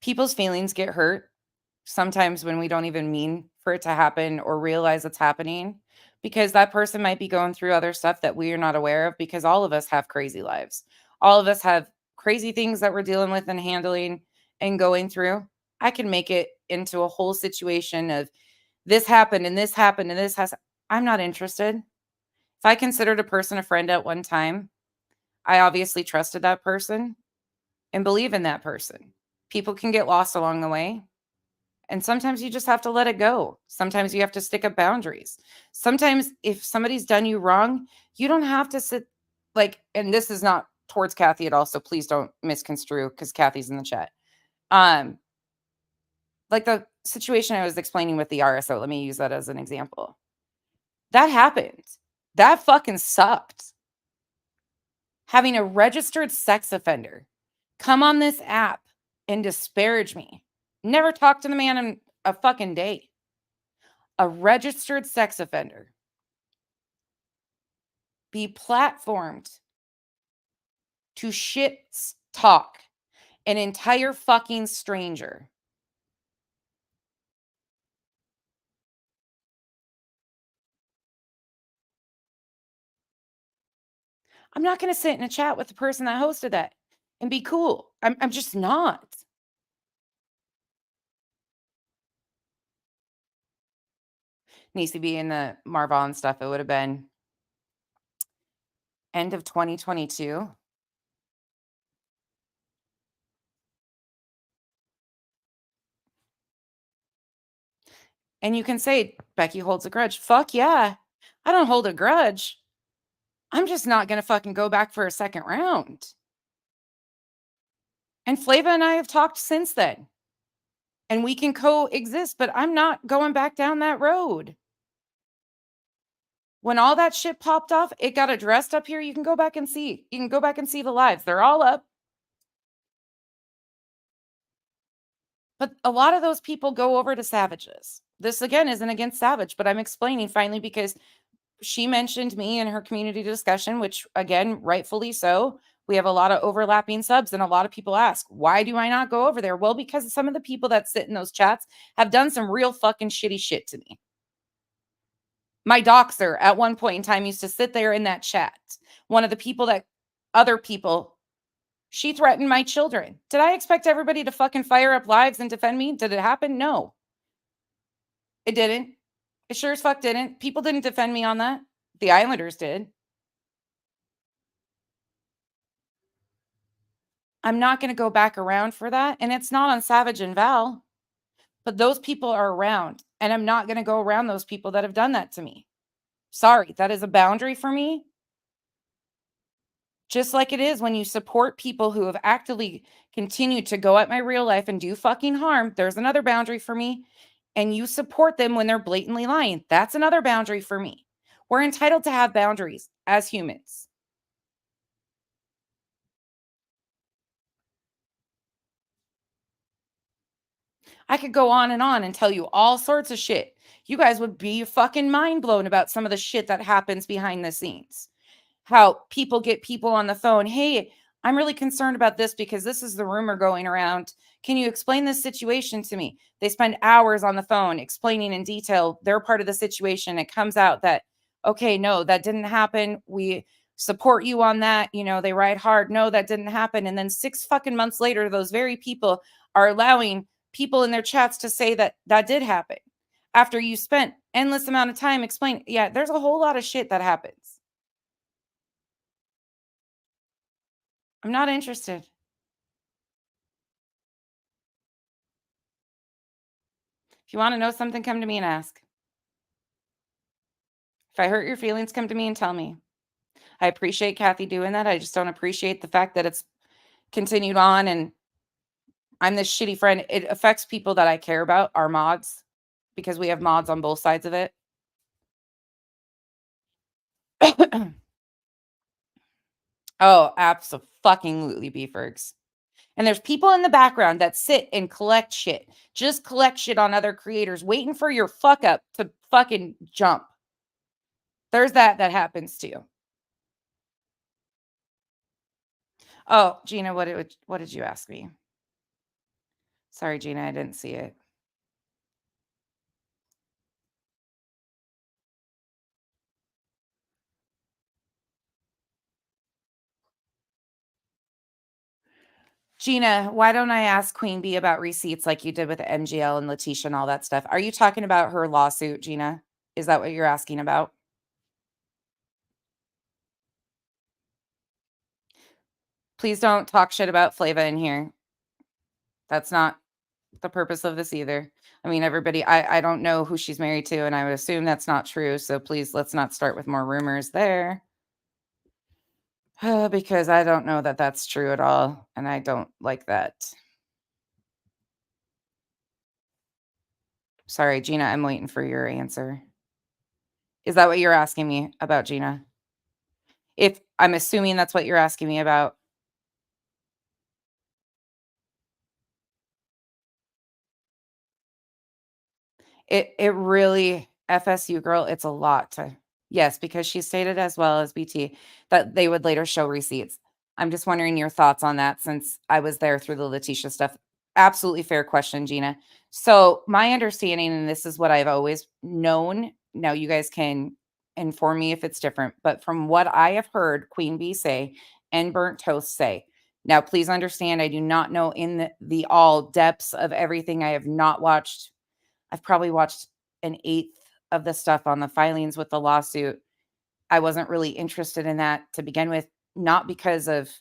Speaker 1: people's feelings get hurt sometimes when we don't even mean for it to happen or realize it's happening because that person might be going through other stuff that we are not aware of because all of us have crazy lives. All of us have crazy things that we're dealing with and handling and going through. I can make it into a whole situation of this happened and this happened and this has. I'm not interested. If I considered a person a friend at one time, I obviously trusted that person and believe in that person. People can get lost along the way. And sometimes you just have to let it go. Sometimes you have to stick up boundaries. Sometimes if somebody's done you wrong, you don't have to sit like, and this is not towards Kathy at all. So please don't misconstrue because Kathy's in the chat. Um, like the situation I was explaining with the RSO, let me use that as an example. That happened. That fucking sucked. Having a registered sex offender come on this app and disparage me. Never talked to the man in a fucking day. A registered sex offender be platformed to shit talk an entire fucking stranger. I'm not going to sit in a chat with the person that hosted that and be cool. I'm just not. Needs to be in the Marvon stuff. It would have been end of 2022. And you can say, Becky holds a grudge. Fuck yeah. I don't hold a grudge. I'm just not going to fucking go back for a second round. And Flava and I have talked since then. And we can coexist, but I'm not going back down that road. When all that shit popped off, it got addressed up here. You can go back and see. You can go back and see the lives. They're all up. But a lot of those people go over to Savages. This again isn't against Savage, but I'm explaining finally because she mentioned me in her community discussion, which again, rightfully so. We have a lot of overlapping subs, and a lot of people ask, why do I not go over there? Well, because some of the people that sit in those chats have done some real fucking shitty shit to me. My doxer at one point in time used to sit there in that chat. One of the people that other people, she threatened my children. Did I expect everybody to fucking fire up lives and defend me? Did it happen? No, it didn't. It sure as fuck didn't. People didn't defend me on that. The Islanders did. I'm not going to go back around for that. And it's not on Savage and Val, but those people are around. And I'm not going to go around those people that have done that to me. Sorry, that is a boundary for me. Just like it is when you support people who have actively continued to go at my real life and do fucking harm. There's another boundary for me. And you support them when they're blatantly lying. That's another boundary for me. We're entitled to have boundaries as humans. I could go on and tell you all sorts of shit. You guys would be fucking mind blown about some of the shit that happens behind the scenes. How people get people on the phone. Hey, I'm really concerned about this because this is the rumor going around. Can you explain this situation to me? They spend hours on the phone explaining in detail their part of the situation. It comes out that, okay, no, that didn't happen. We support you on that. You know, they ride hard. No, that didn't happen. And then 6 fucking months later, those very people are allowing people in their chats to say that that did happen after you spent endless amount of time explaining. Yeah, there's a whole lot of shit that happens. I'm not interested. If you want to know something, come to me and ask. If I hurt your feelings, come to me and tell me. I appreciate Kathy doing that. I just don't appreciate the fact that it's continued on and I'm this shitty friend. It affects people that I care about, our mods, because we have mods on both sides of it. Oh, absolutely, beefers. And there's people in the background that sit and collect shit, just collect shit on other creators, waiting for your fuck up to fucking jump. There's that happens too. Oh, Gina, what did you ask me? Sorry, Gina, I didn't see it. Gina, why don't I ask Queen Bee about receipts like you did with MGL and Letitia and all that stuff? Are you talking about her lawsuit, Gina? Is that what you're asking about? Please don't talk shit about Flava in here. That's not the purpose of this either. I mean, everybody, I don't know who she's married to, and I would assume that's not true. So please, let's not start with more rumors there. Because I don't know that that's true at all, and I don't like that. Sorry, Gina, I'm waiting for your answer. Is that what you're asking me about, Gina? If I'm assuming that's what you're asking me about. It really FSU girl, it's a lot to yes, because she stated as well as BT that they would later show receipts. I'm just wondering your thoughts on that since I was there through the Letitia stuff. Absolutely fair question, Gina. So my understanding, and this is what I've always known. Now you guys can inform me if it's different, but from what I have heard Queen Bee say and Burnt Toast say. Now, please understand, I do not know in the all depths of everything. I have not watched I've probably watched an eighth of the stuff on the filings with the lawsuit. I wasn't really interested in that to begin with, not because of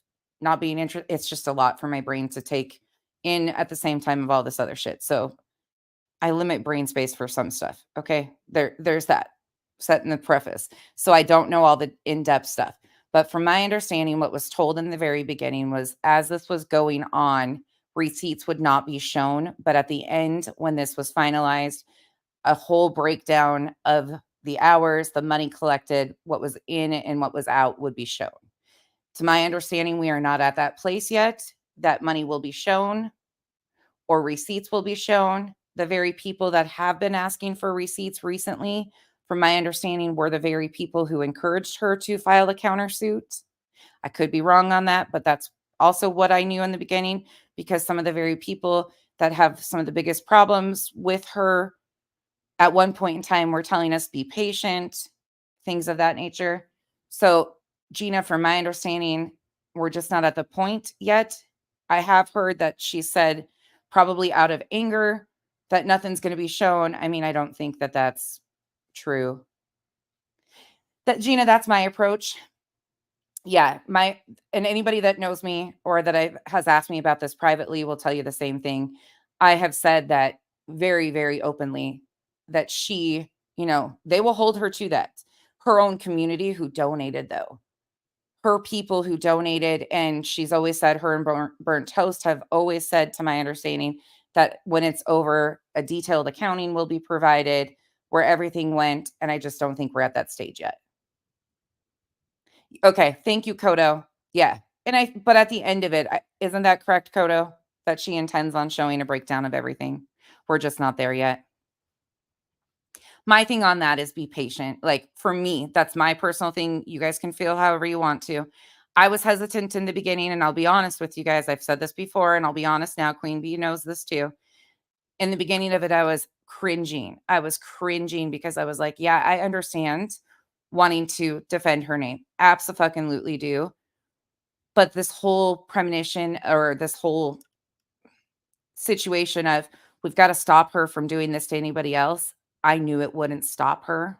Speaker 1: not being interested. It's just a lot for my brain to take in at the same time of all this other shit. So I limit brain space for some stuff. Okay. There's that set in the preface. So I don't know all the in-depth stuff. But from my understanding, what was told in the very beginning was as this was going on, receipts would not be shown. But at the end, when this was finalized, a whole breakdown of the hours, the money collected, what was in and what was out would be shown. To my understanding, we are not at that place yet. That money will be shown or receipts will be shown. The very people that have been asking for receipts recently, from my understanding, were the very people who encouraged her to file a countersuit. I could be wrong on that, but that's also what I knew in the beginning because some of the very people that have some of the biggest problems with her at one point in time were telling us be patient, things of that nature. So, Gina, from my understanding, we're just not at the point yet. I have heard that she said, probably out of anger, that nothing's going to be shown. I mean, I don't think that that's true. That Gina, that's my approach. Yeah, and anybody that knows me or that has asked me about this privately will tell you the same thing. I have said that very, very openly that she, they will hold her to that. Her own community who donated, though. Her people who donated, and she's always said her and Burnt Toast have always said, to my understanding, that when it's over, a detailed accounting will be provided where everything went, and I just don't think we're at that stage yet. Okay, thank you, Kodo. Yeah, but at the end of it, isn't that correct, Kodo? That she intends on showing a breakdown of everything. We're just not there yet. My thing on that is be patient. Like, for me, that's my personal thing. You guys can feel however you want to. I was hesitant in the beginning, and I'll be honest with you guys. I've said this before, and I'll be honest now. Queen Bee knows this too. In the beginning of it, I was cringing. I was cringing because I was like, yeah, I understand wanting to defend her name. Abso-fucking-lutely do. But this whole premonition, or this whole situation of, we've got to stop her from doing this to anybody else, I knew it wouldn't stop her,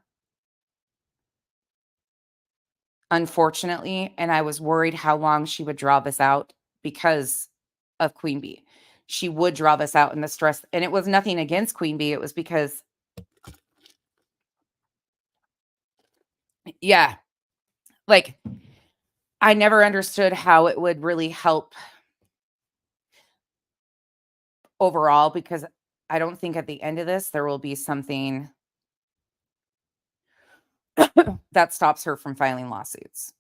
Speaker 1: unfortunately, and I was worried how long she would draw this out because of Queen Bee. She would draw this out in the stress, and it was nothing against Queen Bee. It was because, yeah, like, I never understood how it would really help overall, because I don't think at the end of this there will be something that stops her from filing lawsuits.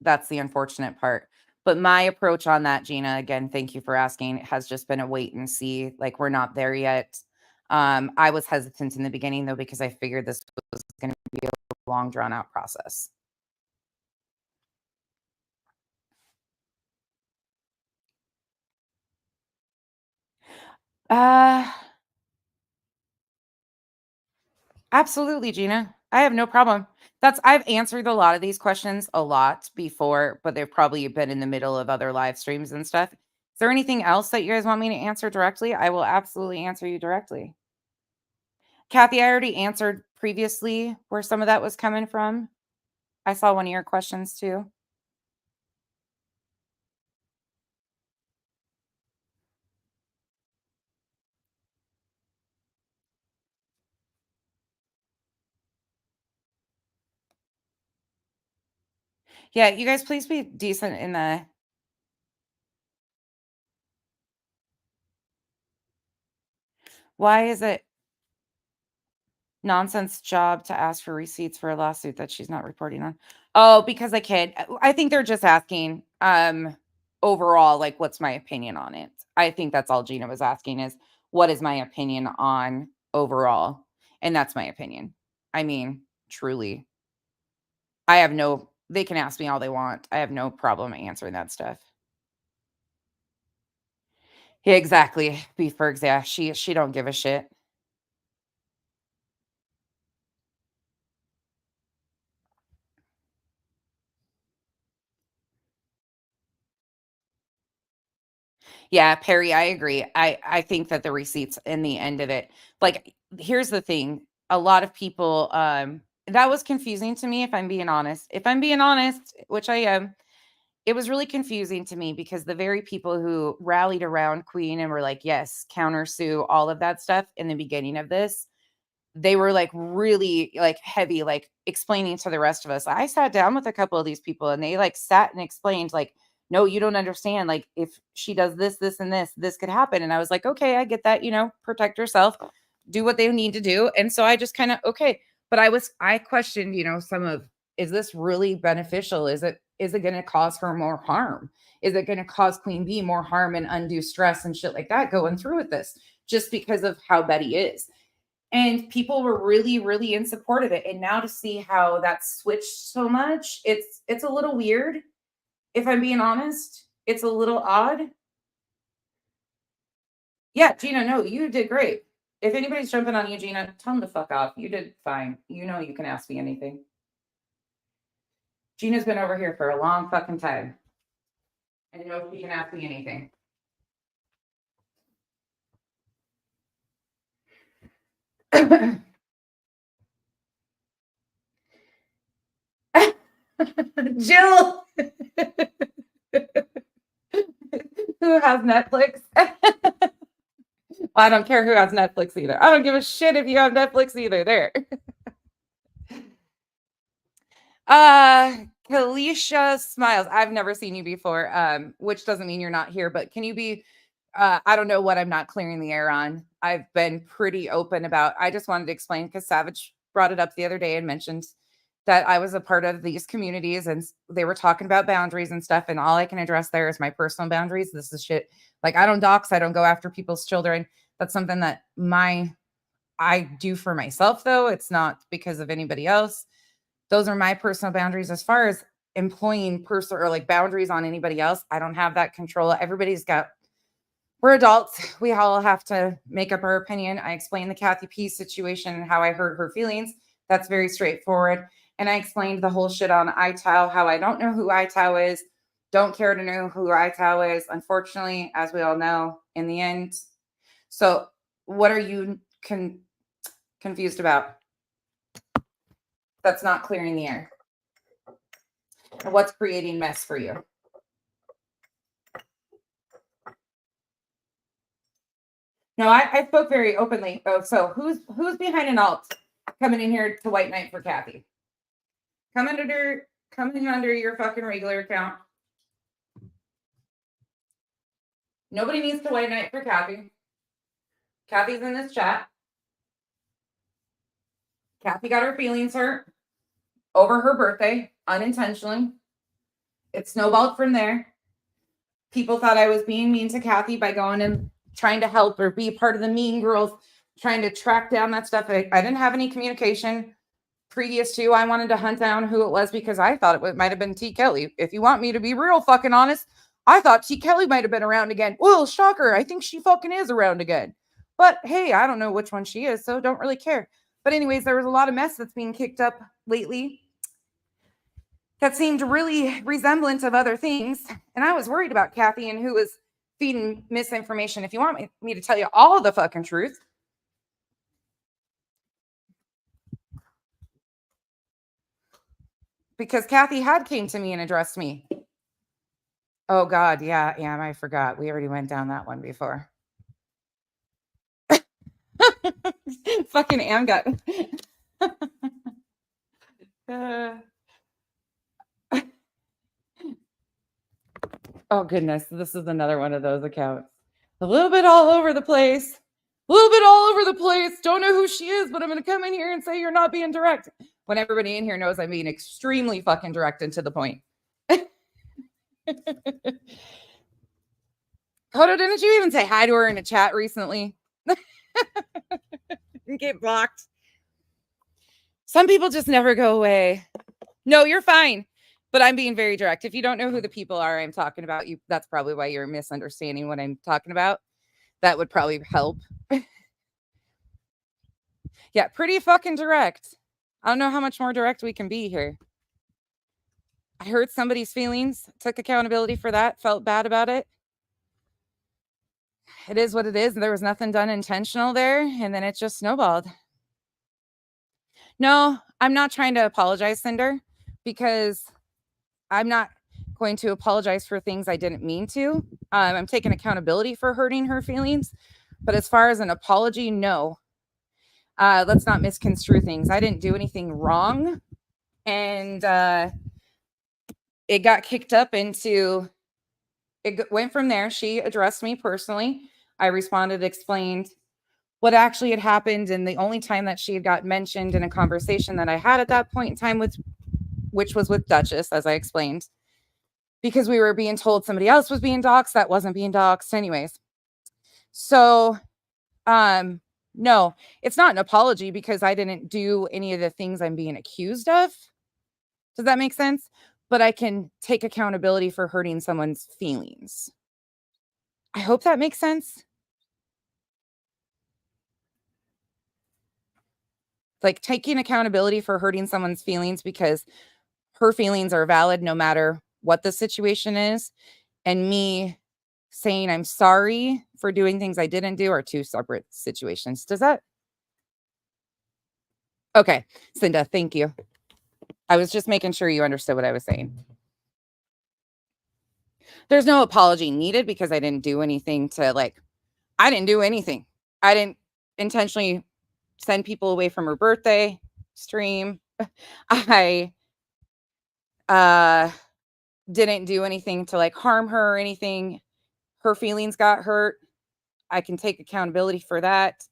Speaker 1: That's the unfortunate part. But my approach on that, Gina, again, thank you for asking, has just been a wait and see. Like, we're not there yet. I was hesitant in the beginning, though, because I figured this was going to be a long, drawn out process. Uh, Absolutely, Gina. I have no problem. I've answered a lot of these questions a lot before, but they've probably been in the middle of other live streams and stuff. Is there anything else that you guys want me to answer directly? I will absolutely answer you directly. Kathy, I already answered previously where some of that was coming from. I saw one of your questions too. Yeah, you guys please be decent in the why is it nonsense job to ask for receipts for a lawsuit that she's not reporting on? Oh, because I can't. I think they're just asking overall, like, what's my opinion on it? I think that's all Gina was asking, is what is my opinion on overall? And that's my opinion. I mean, truly. They can ask me all they want. I have no problem answering that stuff. Yeah, exactly. Beef Bergs, yeah, she don't give a shit. Yeah, Perry, I agree. I think that the receipts in the end of it, like, here's the thing. A lot of people, that was confusing to me, if I'm being honest. If I'm being honest, which I am, it was really confusing to me because the very people who rallied around Queen and were like, yes, countersue, all of that stuff in the beginning of this, they were, like, really, like, heavy, like, explaining to the rest of us. I sat down with a couple of these people, and they, like, sat and explained, like, "No, you don't understand. Like, if she does this, this, and this could happen." And I was like, "Okay, I get that, protect yourself, do what they need to do." And so I just kinda okay. But I questioned, some of, is this really beneficial? Is it gonna cause her more harm? Is it gonna cause Queen Bee more harm and undue stress and shit like that going through with this, just because of how Betty is? And people were really, really in support of it. And now to see how that's switched so much, it's a little weird. If I'm being honest, it's a little odd. Yeah, Gina, no, you did great. If anybody's jumping on you, Gina, tell them to fuck off. You did fine. You know you can ask me anything. Gina's been over here for a long fucking time. And you know she can ask me anything. Jill, who has Netflix? I don't care who has Netflix either. I don't give a shit if you have Netflix either. There. Kalisha Smiles. I've never seen you before, which doesn't mean you're not here, but can you be I don't know what I'm not clearing the air on. I've been pretty open about. I just wanted to explain because Savage brought it up the other day and mentioned that I was a part of these communities and they were talking about boundaries and stuff. And all I can address there is my personal boundaries. This is shit. Like I don't dox, I don't go after people's children. That's something that I do for myself, though. It's not because of anybody else. Those are my personal boundaries. As far as employing personal or like boundaries on anybody else, I don't have that control. We're adults. We all have to make up our opinion. I explained the Kathy P situation and how I hurt her feelings. That's very straightforward. And I explained the whole shit on ITAO, how I don't know who ITAO is, don't care to know who ITAO is, unfortunately, as we all know, in the end. So what are you confused about? That's not clearing the air. And what's creating mess for you? No, I spoke very openly. Oh, so who's behind an alt coming in here to White Knight for Kathy? Coming under your fucking regular account. Nobody needs to White Knight for Kathy. Kathy's in this chat. Kathy got her feelings hurt over her birthday unintentionally. It snowballed from there. People thought I was being mean to Kathy by going and trying to help or be part of the mean girls, trying to track down that stuff. I didn't have any communication previous to. I wanted to hunt down who it was because I thought it might have been T. Kelly. If you want me to be real fucking honest, I thought T. Kelly might have been around again. Well, shocker. I think she fucking is around again. But hey, I don't know which one she is, so don't really care. But anyways, there was a lot of mess that's being kicked up lately that seemed really resemblant of other things. And I was worried about Kathy and who was feeding misinformation. If you want me to tell you all the fucking truth. Because Kathy had came to me and addressed me. Oh God, yeah, I forgot. We already went down that one before. Fucking Am got. Oh goodness, this is another one of those accounts. A little bit all over the place. Don't know who she is, but I'm going to come in here and say you're not being direct. When everybody in here knows I'm being extremely fucking direct and to the point. Hodo, didn't you even say hi to her in a chat recently? Get blocked. Some people just never go away. No, you're fine. But I'm being very direct. If you don't know who the people are I'm talking about, that's probably why you're misunderstanding what I'm talking about. That would probably help. Yeah, pretty fucking direct. I don't know how much more direct we can be here. I hurt somebody's feelings, took accountability for that, felt bad about it. It is what it is. There was nothing done intentional there, and then it just snowballed. No, I'm not trying to apologize, Cinder, because I'm not going to apologize for things I didn't mean to. I'm taking accountability for hurting her feelings. But as far as an apology, no. Let's not misconstrue things. I didn't do anything wrong. And it got kicked up into, it went from there. She addressed me personally. I responded, explained what actually had happened. And the only time that she had got mentioned in a conversation that I had at that point in time, which was with Duchess, as I explained, because we were being told somebody else was being doxxed. That wasn't being doxxed anyways. So, no, it's not an apology because I didn't do any of the things I'm being accused of. Does that make sense? But I can take accountability for hurting someone's feelings. I hope that makes sense. Like taking accountability for hurting someone's feelings because her feelings are valid no matter what the situation is. And me saying I'm sorry for doing things I didn't do are two separate situations. Does that? Okay, Cinda, thank you. I was just making sure you understood what I was saying. There's no apology needed because I didn't do anything to like, I didn't do anything. I didn't intentionally send people away from her birthday stream. I uh didn't do anything to like harm her or anything. Her feelings got hurt. I can take accountability for that.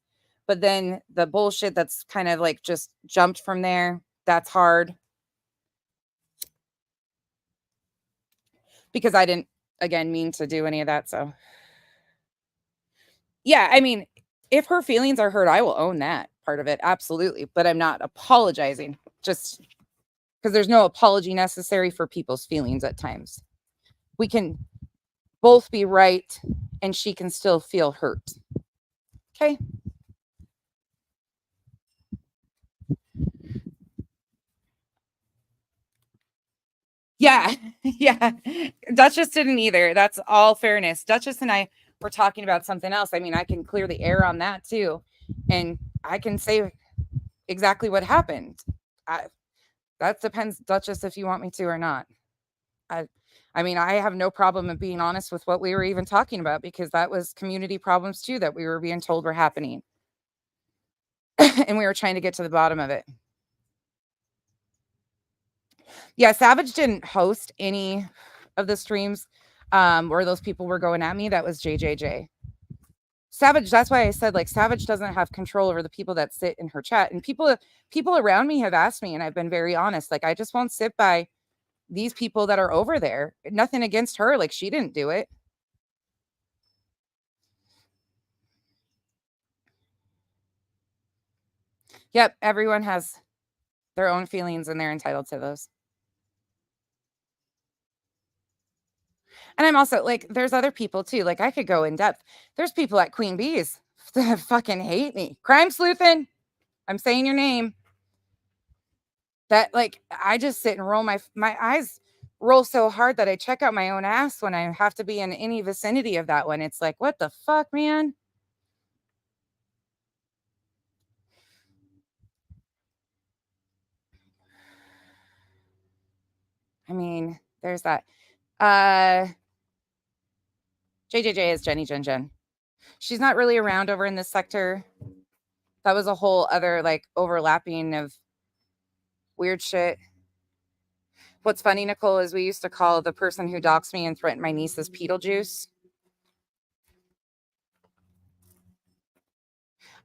Speaker 1: But then the bullshit that's kind of like just jumped from there, that's hard because I didn't, again, mean to do any of that. So, yeah, I mean, if her feelings are hurt, I will own that part of it. Absolutely. But I'm not apologizing just because there's no apology necessary for people's feelings at times. We can both be right and she can still feel hurt. Okay. Yeah. Yeah. Duchess didn't either. That's all fairness. Duchess and I were talking about something else. I mean, I can clear the air on that too. And I can say exactly what happened. I, that depends, Duchess, if you want me to or not. I, I mean, I have no problem in being honest with what we were even talking about because that was community problems too that we were being told were happening. And we were trying to get to the bottom of it. Yeah, Savage didn't host any of the streams where those people were going at me. That was JJJ. Savage, that's why I said like Savage doesn't have control over the people that sit in her chat. And people around me have asked me, and I've been very honest. Like, I just won't sit by these people that are over there. Nothing against her. Like, she didn't do it. Yep, everyone has their own feelings and they're entitled to those. And I'm also like, there's other people too. Like, I could go in depth. There's people at Queen Bee's that fucking hate me. Crime sleuthing. I'm saying your name. That like I just sit and roll my eyes roll so hard that I check out my own ass when I have to be in any vicinity of that one. It's like, what the fuck, man? I mean, there's that. JJJ is Jenny Jen Jen. She's not really around over in this sector. That was a whole other like overlapping of weird shit. What's funny, Nicole, is we used to call the person who doxed me and threatened my niece's Beetlejuice.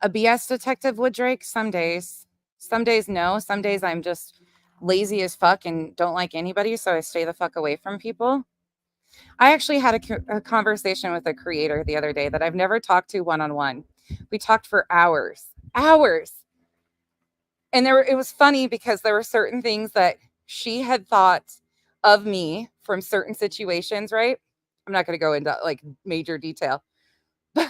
Speaker 1: A BS detective would, Drake. Some days. Some days, no. Some days I'm just lazy as fuck and don't like anybody, so I stay the fuck away from people. I actually had a conversation with a creator the other day that I've never talked to one on one. We talked for hours, hours. And it was funny because there were certain things that she had thought of me from certain situations, right? I'm not going to go into like major detail, but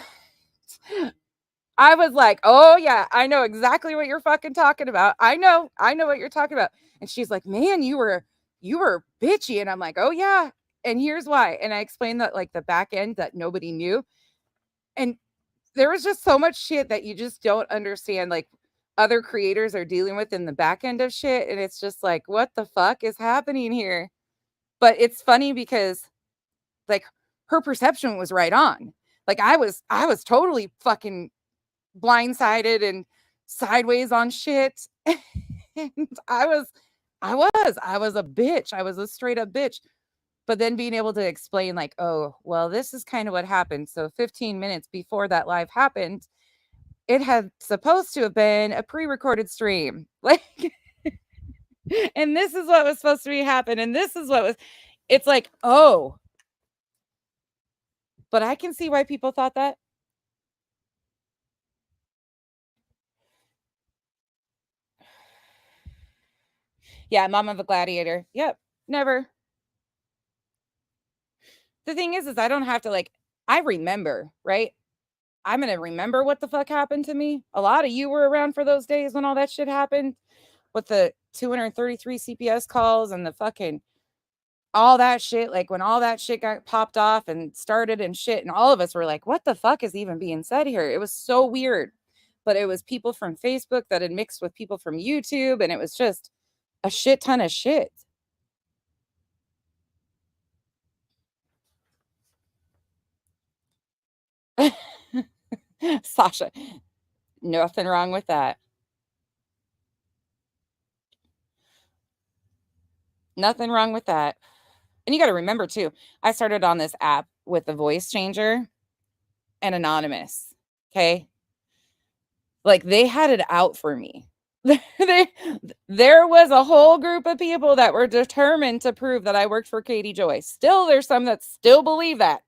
Speaker 1: I was like, oh yeah, I know exactly what you're fucking talking about. I know what you're talking about. And she's like, man, you were bitchy. And I'm like, oh yeah. And here's why. And I explained that like the back end that nobody knew. And there was just so much shit that you just don't understand. Like other creators are dealing with in the back end of shit. And it's just like, what the fuck is happening here? But it's funny because like her perception was right on. Like I was totally fucking blindsided and sideways on shit. And I was a bitch. I was a straight up bitch. But then being able to explain, like, oh, well, this is kind of what happened. So 15 minutes before that live happened, it had supposed to have been a pre-recorded stream. Like, and this is what was supposed to be happen. And this is what was, it's like, oh, but I can see why people thought that. Yeah, mom of a gladiator. Yep, never. The thing is I don't have to like, I remember, right? I'm gonna remember what the fuck happened to me. A lot of you were around for those days when all that shit happened with the 233 CPS calls and the fucking all that shit. Like when all that shit got popped off and started and shit, and all of us were like, what the fuck is even being said here? It was so weird. But it was people from Facebook that had mixed with people from YouTube, and it was just A shit ton of shit. Sasha, nothing wrong with that. Nothing wrong with that. And you got to remember too, I started on this app with the voice changer and anonymous. Okay. Like they had it out for me. they, there was a whole group of people that were determined to prove that I worked for Katie Joy. Still, there's some that still believe that.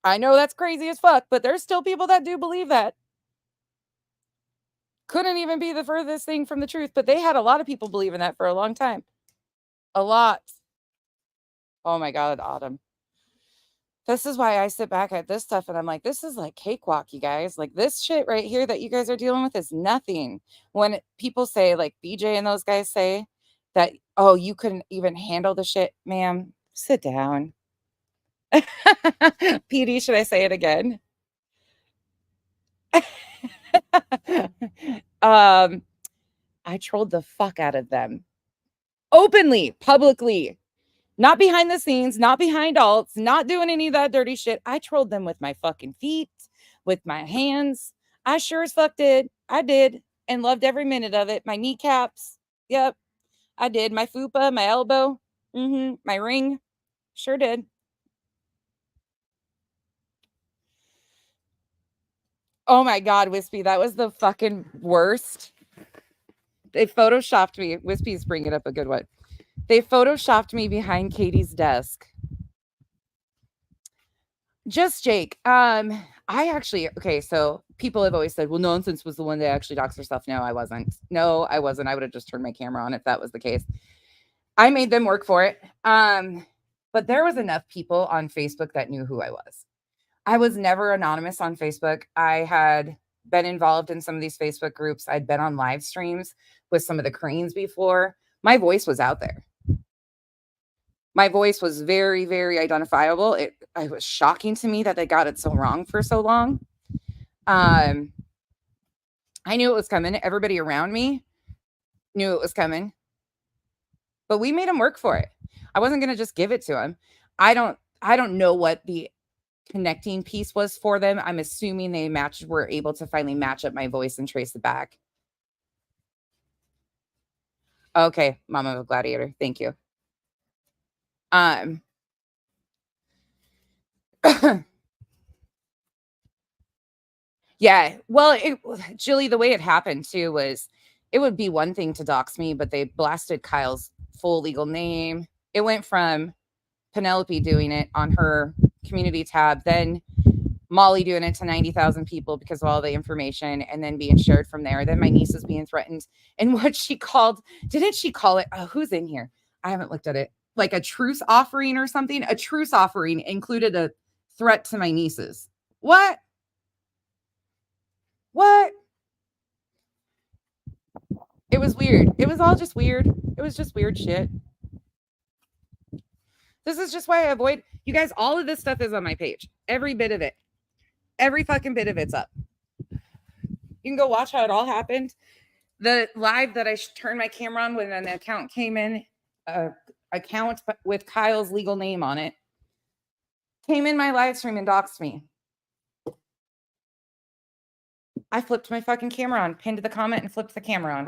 Speaker 1: I know that's crazy as fuck, but there's still people that do believe that. Couldn't even be the furthest thing from the truth, but they had a lot of people believing that for a long time. A lot. Oh my God, Autumn. This is why I sit back at this stuff and I'm like, this is like cakewalk, you guys. Like this shit right here that you guys are dealing with is nothing. When people say, like BJ and those guys say that, oh, you couldn't even handle the shit, ma'am, sit down. PD, should I say it again? I trolled the fuck out of them openly, publicly. Not behind the scenes, not behind alts, not doing any of that dirty shit. I trolled them with my fucking feet, with my hands. I sure as fuck did. I did. And loved every minute of it. My kneecaps. Yep. I did. My fupa, my elbow. My ring. Sure did. Oh my God, Wispy. That was the fucking worst. They photoshopped me. Wispy's bringing up a good one. They photoshopped me behind Katie's desk. Just Jake. I actually, okay, so people have always said, well, Nonsense was the one that actually doxed herself. No, I wasn't. No, I wasn't. I would have just turned my camera on if that was the case. I made them work for it. But there was enough people on Facebook that knew who I was. I was never anonymous on Facebook. I had been involved in some of these Facebook groups. I'd been on live streams with some of the Cranes before. My voice was out there. My voice was very, very identifiable. It was shocking to me that they got it so wrong for so long. I knew it was coming. Everybody around me knew it was coming. But we made them work for it. I wasn't going to just give it to them. I don't know what the connecting piece was for them. I'm assuming they were able to finally match up my voice and trace it back. Okay, Mama of a Gladiator. Thank you. Yeah. Well, Jilly, the way it happened too was it would be one thing to dox me, but they blasted Kyle's full legal name. It went from Penelope doing it on her community tab, then Molly doing it to 90,000 people because of all the information, and then being shared from there. Then my niece is being threatened. And what she called, didn't she call it? Oh, who's in here? I haven't looked at it. Like a truce offering or something. A truce offering included a threat to my nieces. What? What? It was weird. It was all just weird. It was just weird shit. This is just why I avoid you guys. All of this stuff is on my page. Every bit of it. Every fucking bit of it's up. You can go watch how it all happened. The live that I turned my camera on when an account came in, account with Kyle's legal name on it, came in my live stream and doxed me. I flipped my fucking camera on, pinned the comment and flipped the camera on.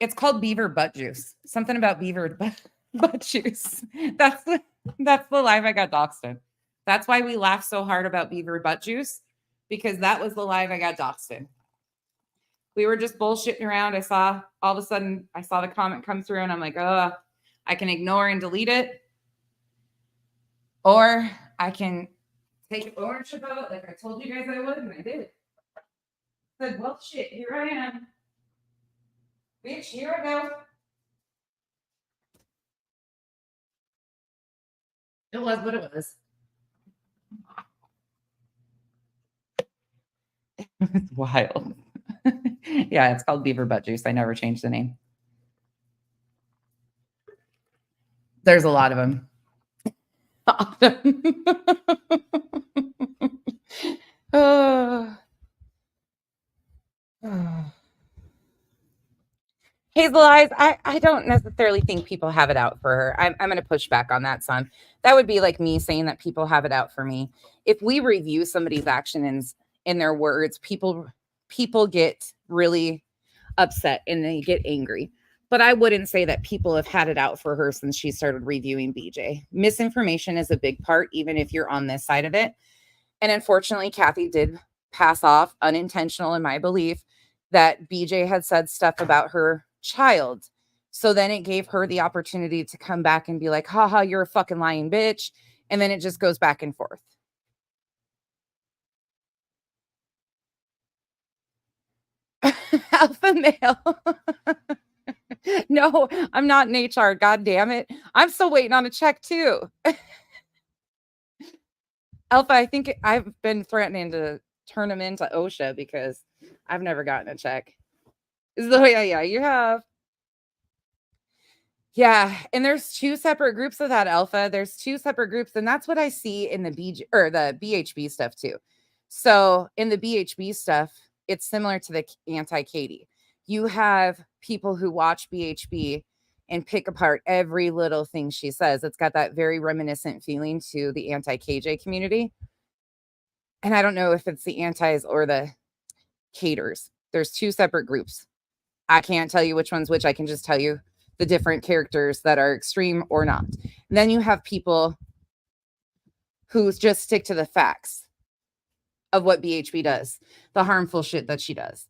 Speaker 1: It's called Beaver Butt Juice. Something about Beaver butt juice. That's the live I got doxed in. That's why we laugh so hard about Beaver Butt Juice, because that was the live I got doxed in. We were just bullshitting around. All of a sudden, I saw the comment come through and I'm like, oh, I can ignore and delete it. Or I can take ownership of it like I told you guys I would, and I did it. Said, well, shit, here I am. Bitch, here I go. It was what it was. It's wild. Yeah, it's called Beaver Butt Juice. I never changed the name. There's a lot of them. Hazel Eyes, I don't necessarily think people have it out for her. I'm going to push back on that, son. That would be like me saying that people have it out for me. If we review somebody's actions in their words, people get really upset and they get angry. But I wouldn't say that people have had it out for her since she started reviewing BJ. Misinformation is a big part, even if you're on this side of it. And unfortunately, Kathy did pass off, unintentional in my belief, that BJ had said stuff about her child. So then it gave her the opportunity to come back and be like, haha, you're a fucking lying bitch. And then it just goes back and forth. Alpha male. No, I'm not in HR. God damn it. I'm still waiting on a check too. Alpha, I think I've been threatening to turn him into OSHA because I've never gotten a check. So yeah, you have. Yeah, and there's two separate groups of that, Alpha. There's two separate groups, and that's what I see in the BG or the BHB stuff too. So in the BHB stuff, it's similar to the anti-Katie. You have people who watch BHB and pick apart every little thing she says. It's got that very reminiscent feeling to the anti-KJ community. And I don't know if it's the antis or the caters. There's two separate groups. I can't tell you which one's which. I can just tell you the different characters that are extreme or not. And then you have people who just stick to the facts of what BHB does, the harmful shit that she does.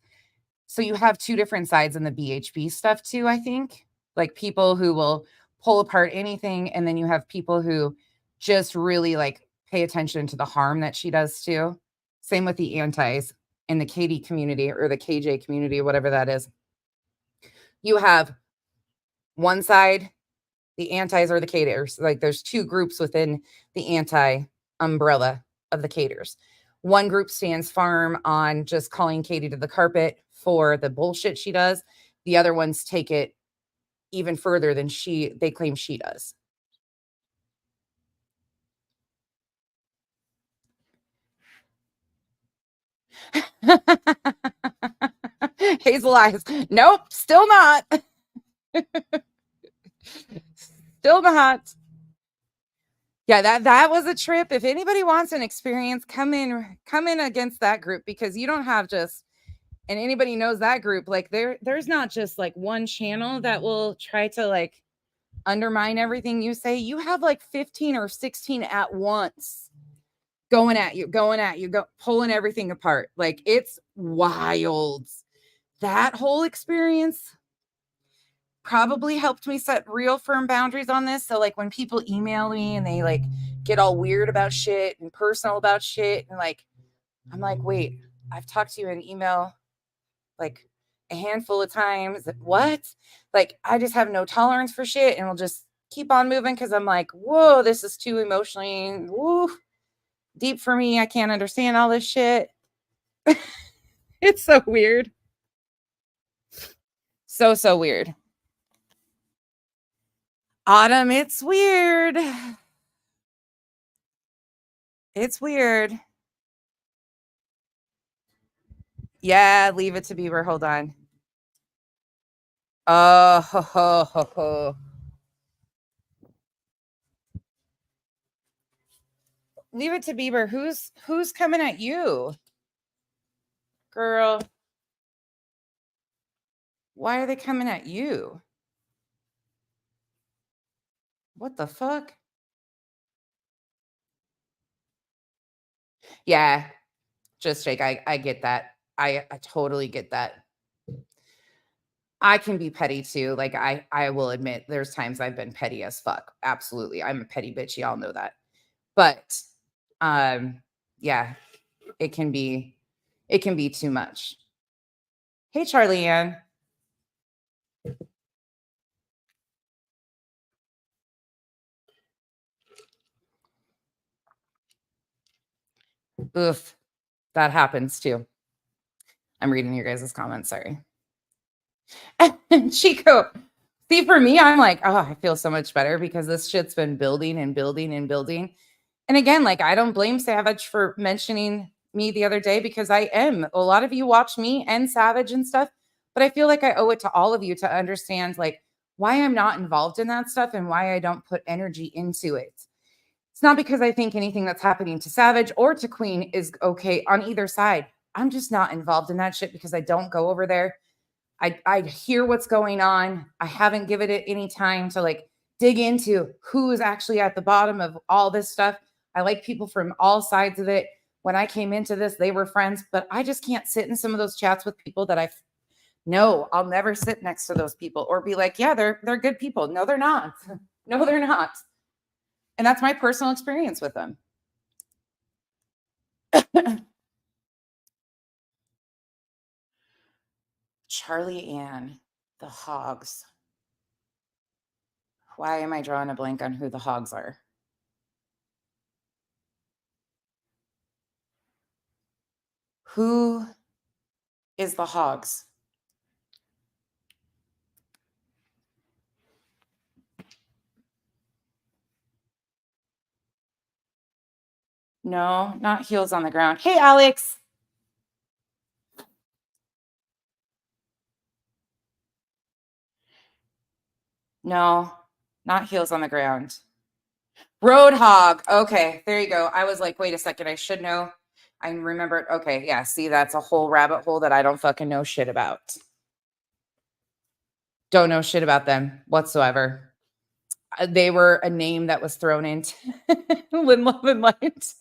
Speaker 1: So you have two different sides in the BHB stuff too, I think. Like people who will pull apart anything, and then you have people who just really like pay attention to the harm that she does too. Same with the antis in the Katie community or the KJ community, whatever that is. You have one side, the antis or the caters. Like there's two groups within the anti umbrella of the caters. One group stands firm on just calling Katie to the carpet for the bullshit she does. The other ones take it even further than they claim she does. Hazel Eyes. Nope, still not. Still not. Yeah, that was a trip. If anybody wants an experience, come in against that group, because you don't have just, and anybody knows that group, like there's not just like one channel that will try to like undermine everything you say. You have like 15 or 16 at once going at you, pulling everything apart. Like it's wild. That whole experience probably helped me set real firm boundaries on this. So like when people email me and they like get all weird about shit and personal about shit, and like I'm like, wait, I've talked to you in email like a handful of times. What? Like I just have no tolerance for shit and we'll just keep on moving, because I'm like, whoa, this is too emotionally deep for me. I can't understand all this shit. It's so weird. So weird. Autumn, it's weird. It's weird. Yeah, leave it to Bieber. Hold on. Oh, ho, ho, ho, ho. Leave it to Bieber. Who's coming at you, girl? Why are they coming at you? What the fuck? Yeah, just Jake. I get that. I totally get that. I can be petty too. Like I will admit there's times I've been petty as fuck. Absolutely. I'm a petty bitch. Y'all know that. But yeah, it can be too much. Hey Charlie Ann. Oof. That happens too. I'm reading your guys' comments, sorry. And Chico, see, for me, I'm like, oh, I feel so much better because this shit's been building and building and building. And again, like, I don't blame Savage for mentioning me the other day, because I am. A lot of you watch me and Savage and stuff, But I feel like I owe it to all of you to understand like why I'm not involved in that stuff and why I don't put energy into it. It's not because I think anything that's happening to Savage or to Queen is okay on either side. I'm just not involved in that shit because I don't go over there. I hear what's going on. I haven't given it any time to like dig into who is actually at the bottom of all this stuff. I like people from all sides of it. When I came into this, they were friends, but I just can't sit in some of those chats with people that I know I'll never sit next to those people or be like, yeah, they're good people. No, they're not. No, they're not. And that's my personal experience with them. Charlie Ann, the Hogs. Why am I drawing a blank on who the Hogs are? Who is the Hogs? No, not heels on the ground. Hey, Alex. No, not heels on the ground. Roadhog. Okay, there you go. I was like, wait a second, I should know. I remembered. Okay, yeah, see, that's a whole rabbit hole that I don't fucking know shit about. Don't know shit about them whatsoever. They were a name that was thrown into Lynn Love and Light.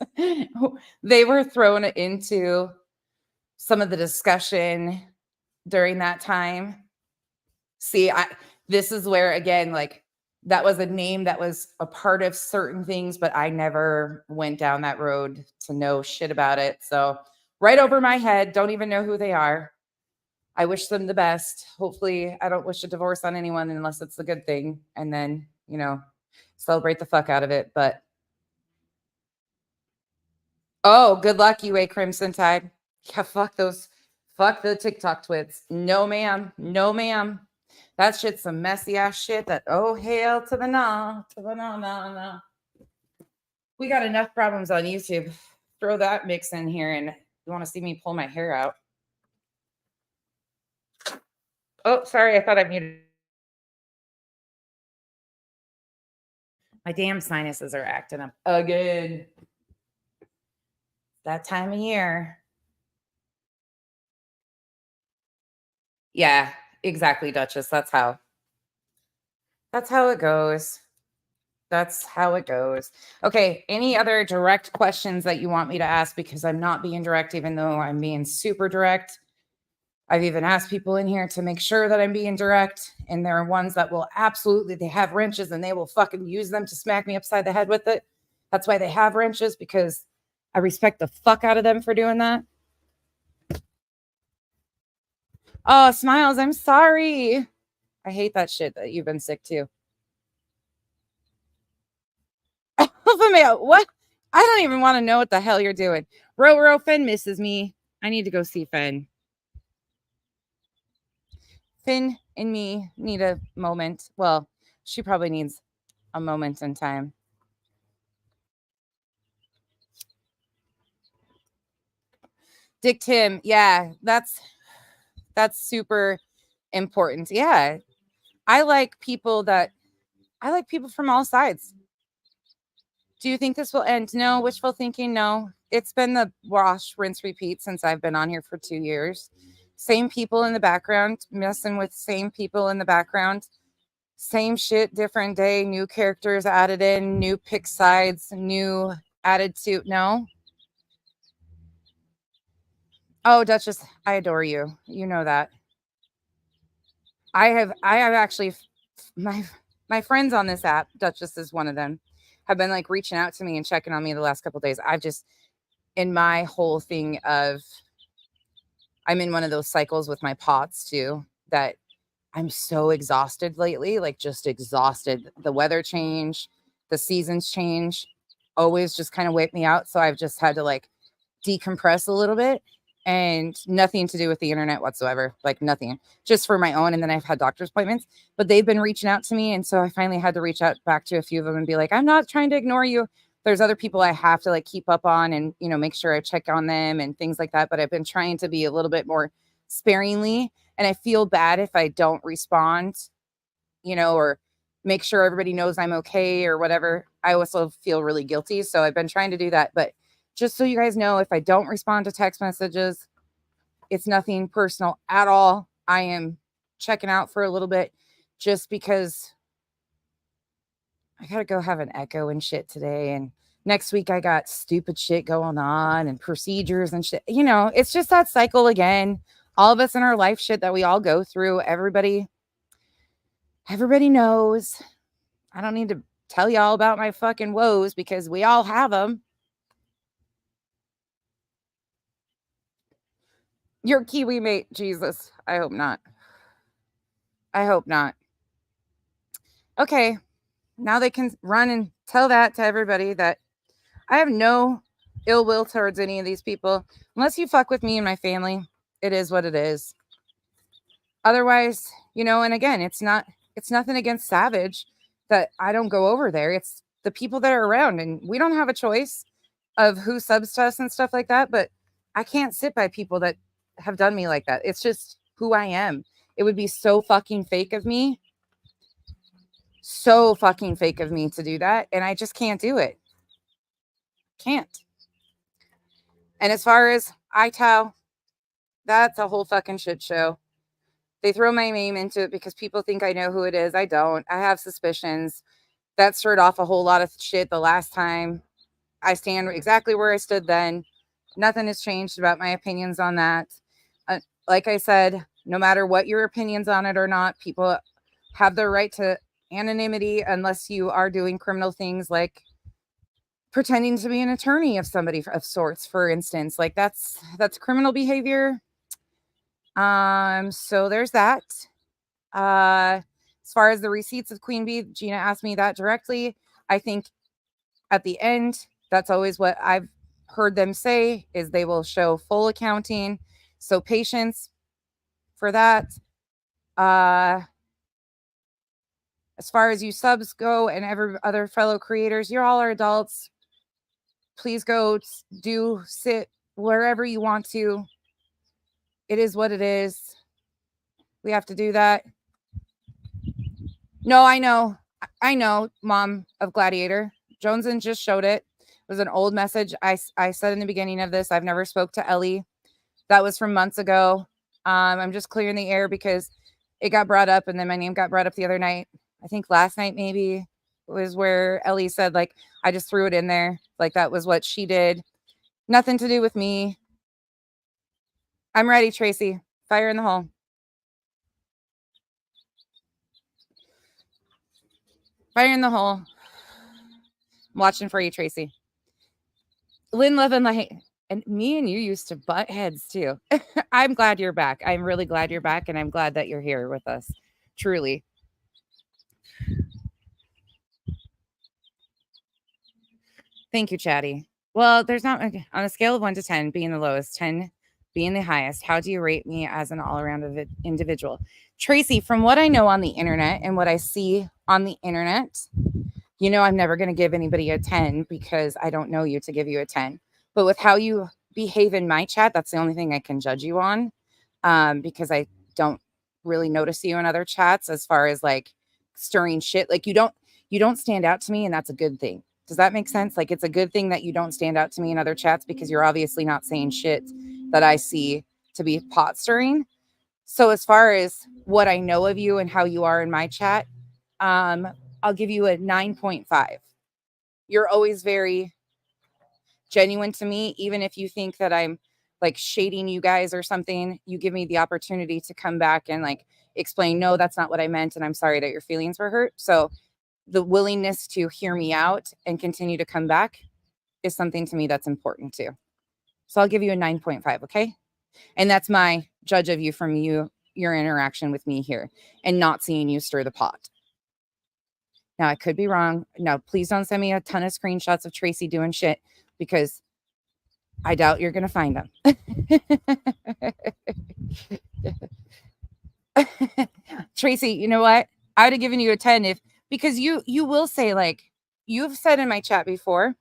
Speaker 1: They were thrown into some of the discussion during that time. See, this is where again, like that was a name that was a part of certain things, but I never went down that road to know shit about it. So right over my head, don't even know who they are. I wish them the best. Hopefully, I don't wish a divorce on anyone unless it's a good thing. And then, celebrate the fuck out of it. But oh, good luck, UA Crimson Tide. Yeah, fuck those. Fuck the TikTok twits. No, ma'am. No, ma'am. That shit's some messy ass shit that, oh, hail to the no. To the no, no, no. We got enough problems on YouTube. Throw that mix in here and you want to see me pull my hair out. Oh, sorry. I thought I muted. My damn sinuses are acting up again. That time of year. Yeah, exactly, Duchess. That's how it goes. That's how it goes. Okay, any other direct questions that you want me to ask? Because I'm not being direct, even though I'm being super direct. I've even asked people in here to make sure that I'm being direct. And there are ones that will absolutely, they have wrenches and they will fucking use them to smack me upside the head with it. That's why they have wrenches, because I respect the fuck out of them for doing that. Oh, Smiles, I'm sorry. I hate that shit that you've been sick too. What? I don't even want to know what the hell you're doing. Ro, Finn misses me. I need to go see Finn. Finn and me need a moment. Well, she probably needs a moment in time. Dick Tim, yeah, that's super important. Yeah. I like people from all sides. Do you think this will end? No. Wishful thinking? No. It's been the wash, rinse, repeat since I've been on here for 2 years. Same people in the background, messing with same people in the background. Same shit, different day, new characters added in, new pick sides, new added to. No. Oh, Duchess, I adore you. You know that. I have actually my friends on this app, Duchess is one of them, have been like reaching out to me and checking on me the last couple of days. I've just in my whole thing of I'm in one of those cycles with my pots too that I'm so exhausted lately, like just exhausted. The weather change, the seasons change, always just kind of wake me out. So I've just had to like decompress a little bit, and nothing to do with the internet whatsoever, like nothing, just for my own. And then I've had doctor's appointments, but they've been reaching out to me. And so I finally had to reach out back to a few of them and be like, I'm not trying to ignore you. There's other people I have to like keep up on and, make sure I check on them and things like that. But I've been trying to be a little bit more sparingly and I feel bad if I don't respond, or make sure everybody knows I'm okay or whatever. I also feel really guilty. So I've been trying to do that. But just so you guys know, if I don't respond to text messages, it's nothing personal at all. I am checking out for a little bit just because I got to go have an echo and shit today. And next week I got stupid shit going on and procedures and shit. It's just that cycle again. All of us in our life shit that we all go through. Everybody knows. I don't need to tell y'all about my fucking woes because we all have them. Your Kiwi mate, Jesus. I hope not. Okay. Now they can run and tell that to everybody that I have no ill will towards any of these people. Unless you fuck with me and my family, it is what it is. Otherwise, and again, it's nothing against Savage that I don't go over there. It's the people that are around, and we don't have a choice of who subs to us and stuff like that. But I can't sit by people that have done me like that. It's just who I am. It would be so fucking fake of me. So fucking fake of me to do that. And I just can't do it. Can't. And as far as ITOW, that's a whole fucking shit show. They throw my name into it because people think I know who it is. I don't. I have suspicions. That stirred off a whole lot of shit the last time. I stand exactly where I stood then. Nothing has changed about my opinions on that. Like I said, no matter what your opinions on it or not, people have the right to anonymity unless you are doing criminal things like pretending to be an attorney of somebody of sorts, for instance. Like that's criminal behavior. So there's that. As far as the receipts of Queen Bee, Gina asked me that directly. I think at the end, that's always what I've heard them say, is they will show full accounting. So patience for that. As far as you subs go and every other fellow creators, you're all our adults. Please go sit wherever you want to. It is what it is. We have to do that. No, I know, Mom of Gladiator. Joneson just showed it. It was an old message. I said in the beginning of this, I've never spoke to Ellie. That was from months ago. I'm just clearing the air because it got brought up, and then my name got brought up the other night. I think last night maybe was where Ellie said, like, I just threw it in there. Like that was what she did. Nothing to do with me. I'm ready, Tracy. Fire in the hole. Fire in the hole. I'm watching for you, Tracy. Lynn Love and Light. And me and you used to butt heads too. I'm glad you're back. I'm really glad you're back, and I'm glad that you're here with us. Truly. Thank you, Chatty. Well, there's not on a scale of 1 to 10 being the lowest, 10 being the highest. How do you rate me as an all-around individual? Tracy, from what I know on the internet and what I see on the internet, I'm never going to give anybody a 10 because I don't know you to give you a 10. But with how you behave in my chat, that's the only thing I can judge you on, because I don't really notice you in other chats as far as like stirring shit. Like you don't stand out to me, and that's a good thing. Does that make sense? Like it's a good thing that you don't stand out to me in other chats because you're obviously not saying shit that I see to be pot stirring. So as far as what I know of you and how you are in my chat, I'll give you a 9.5. You're always very genuine to me. Even if you think that I'm like shading you guys or something, you give me the opportunity to come back and like explain, no, that's not what I meant, and I'm sorry that your feelings were hurt. So the willingness to hear me out and continue to come back is something to me that's important too. So I'll give you a 9.5, okay? And that's my judge of you from your interaction with me here and not seeing you stir the pot. Now, I could be wrong. No, please don't send me a ton of screenshots of Tracy doing shit because I doubt you're going to find them. Tracy, you know what? I would have given you a 10 because you will say, like, you've said in my chat before,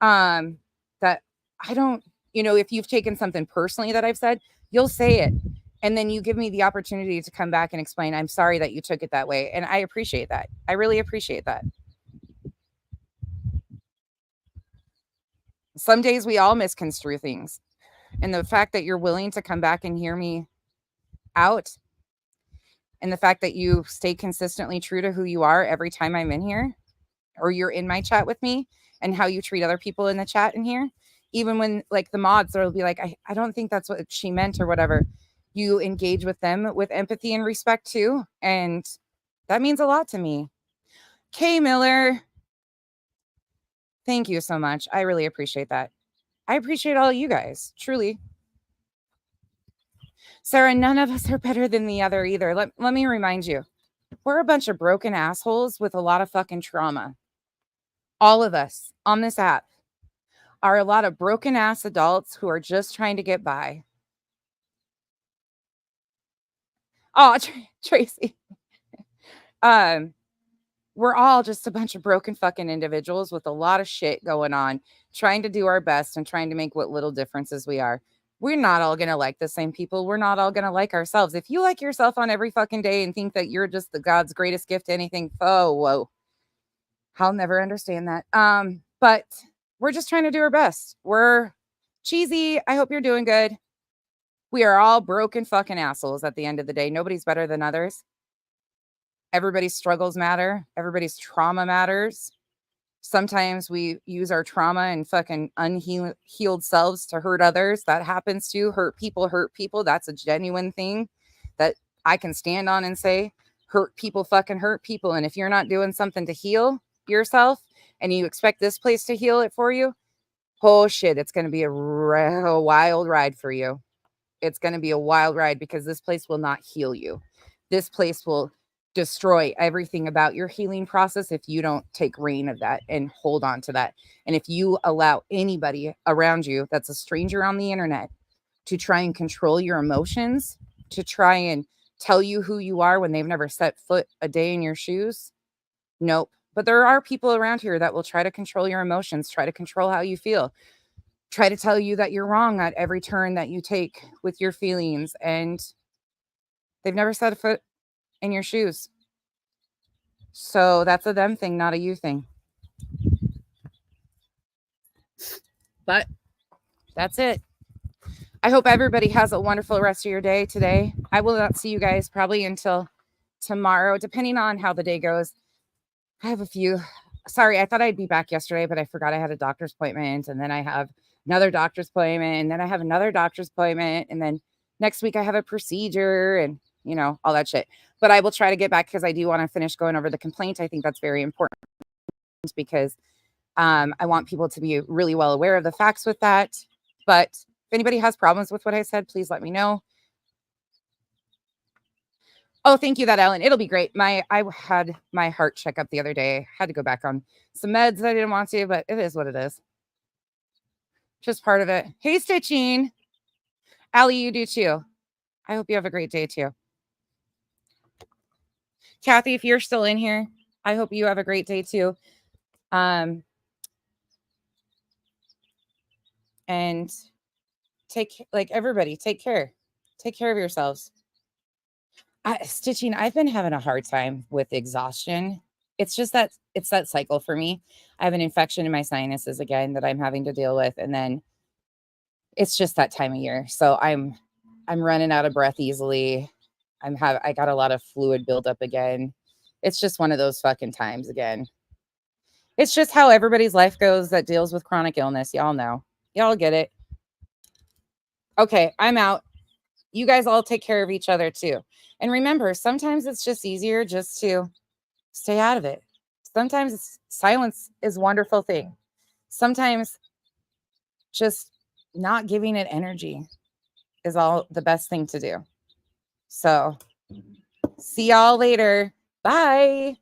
Speaker 1: that I don't, if you've taken something personally that I've said, you'll say it. And then you give me the opportunity to come back and explain, I'm sorry that you took it that way. And I appreciate that. I really appreciate that. Some days we all misconstrue things. And the fact that you're willing to come back and hear me out, and the fact that you stay consistently true to who you are every time I'm in here, or you're in my chat with me, and how you treat other people in the chat in here, even when like the mods will be like, I don't think that's what she meant or whatever. You engage with them with empathy and respect too. And that means a lot to me. Kay Miller, thank you so much. I really appreciate that. I appreciate all you guys, truly. Sarah, none of us are better than the other either. Let me remind you, we're a bunch of broken assholes with a lot of fucking trauma. All of us on this app are a lot of broken ass adults who are just trying to get by. Oh, Tracy. We're all just a bunch of broken fucking individuals with a lot of shit going on, trying to do our best and trying to make what little differences we are. We're not all going to like the same people. We're not all going to like ourselves. If you like yourself on every fucking day and think that you're just the God's greatest gift to anything, oh, whoa. I'll never understand that. But we're just trying to do our best. We're cheesy. I hope you're doing good. We are all broken fucking assholes at the end of the day. Nobody's better than others. Everybody's struggles matter. Everybody's trauma matters. Sometimes we use our trauma and fucking unhealed selves to hurt others. That happens too. Hurt people. That's a genuine thing that I can stand on and say, hurt people fucking hurt people. And if you're not doing something to heal yourself and you expect this place to heal it for you, oh shit, it's going to be a wild ride for you. It's going to be a wild ride because this place will not heal you. This place will destroy everything about your healing process if you don't take reign of that and hold on to that. And if you allow anybody around you that's a stranger on the internet to try and control your emotions, to try and tell you who you are when they've never set foot a day in your shoes, nope. But there are people around here that will try to control your emotions, try to control how you feel, try to tell you that you're wrong at every turn that you take with your feelings, and they've never set a foot in your shoes. So that's a them thing, not a you thing. But that's it. I hope everybody has a wonderful rest of your day today. I will not see you guys probably until tomorrow, depending on how the day goes. I have a few. Sorry, I thought I'd be back yesterday, but I forgot I had a doctor's appointment, and then I have another doctor's appointment, and then I have another doctor's appointment, and then next week I have a procedure, and you know, all that shit. But I will try to get back because I do want to finish going over the complaint. I think that's very important because I want people to be really well aware of the facts with that. But if anybody has problems with what I said, please let me know. Oh, thank you, that Ellen. It'll be great. I had my heart checkup the other day. Had to go back on some meds I didn't want to, but it is what it is. Just part of it. Hey, Stitching. Allie, you do too. I hope you have a great day too. Kathy, if you're still in here, I hope you have a great day too. And everybody, take care. Take care of yourselves. Stitching, I've been having a hard time with exhaustion. It's just that it's that cycle for me. I have an infection in my sinuses again that I'm having to deal with. And then it's just that time of year. So I'm running out of breath easily. I got a lot of fluid buildup again. It's just one of those fucking times again. It's just how everybody's life goes that deals with chronic illness. Y'all know. Y'all get it. Okay, I'm out. You guys all take care of each other too. And remember, sometimes it's just easier just to stay out of it. Sometimes silence is a wonderful thing. Sometimes just not giving it energy is all the best thing to do. So see y'all later. Bye.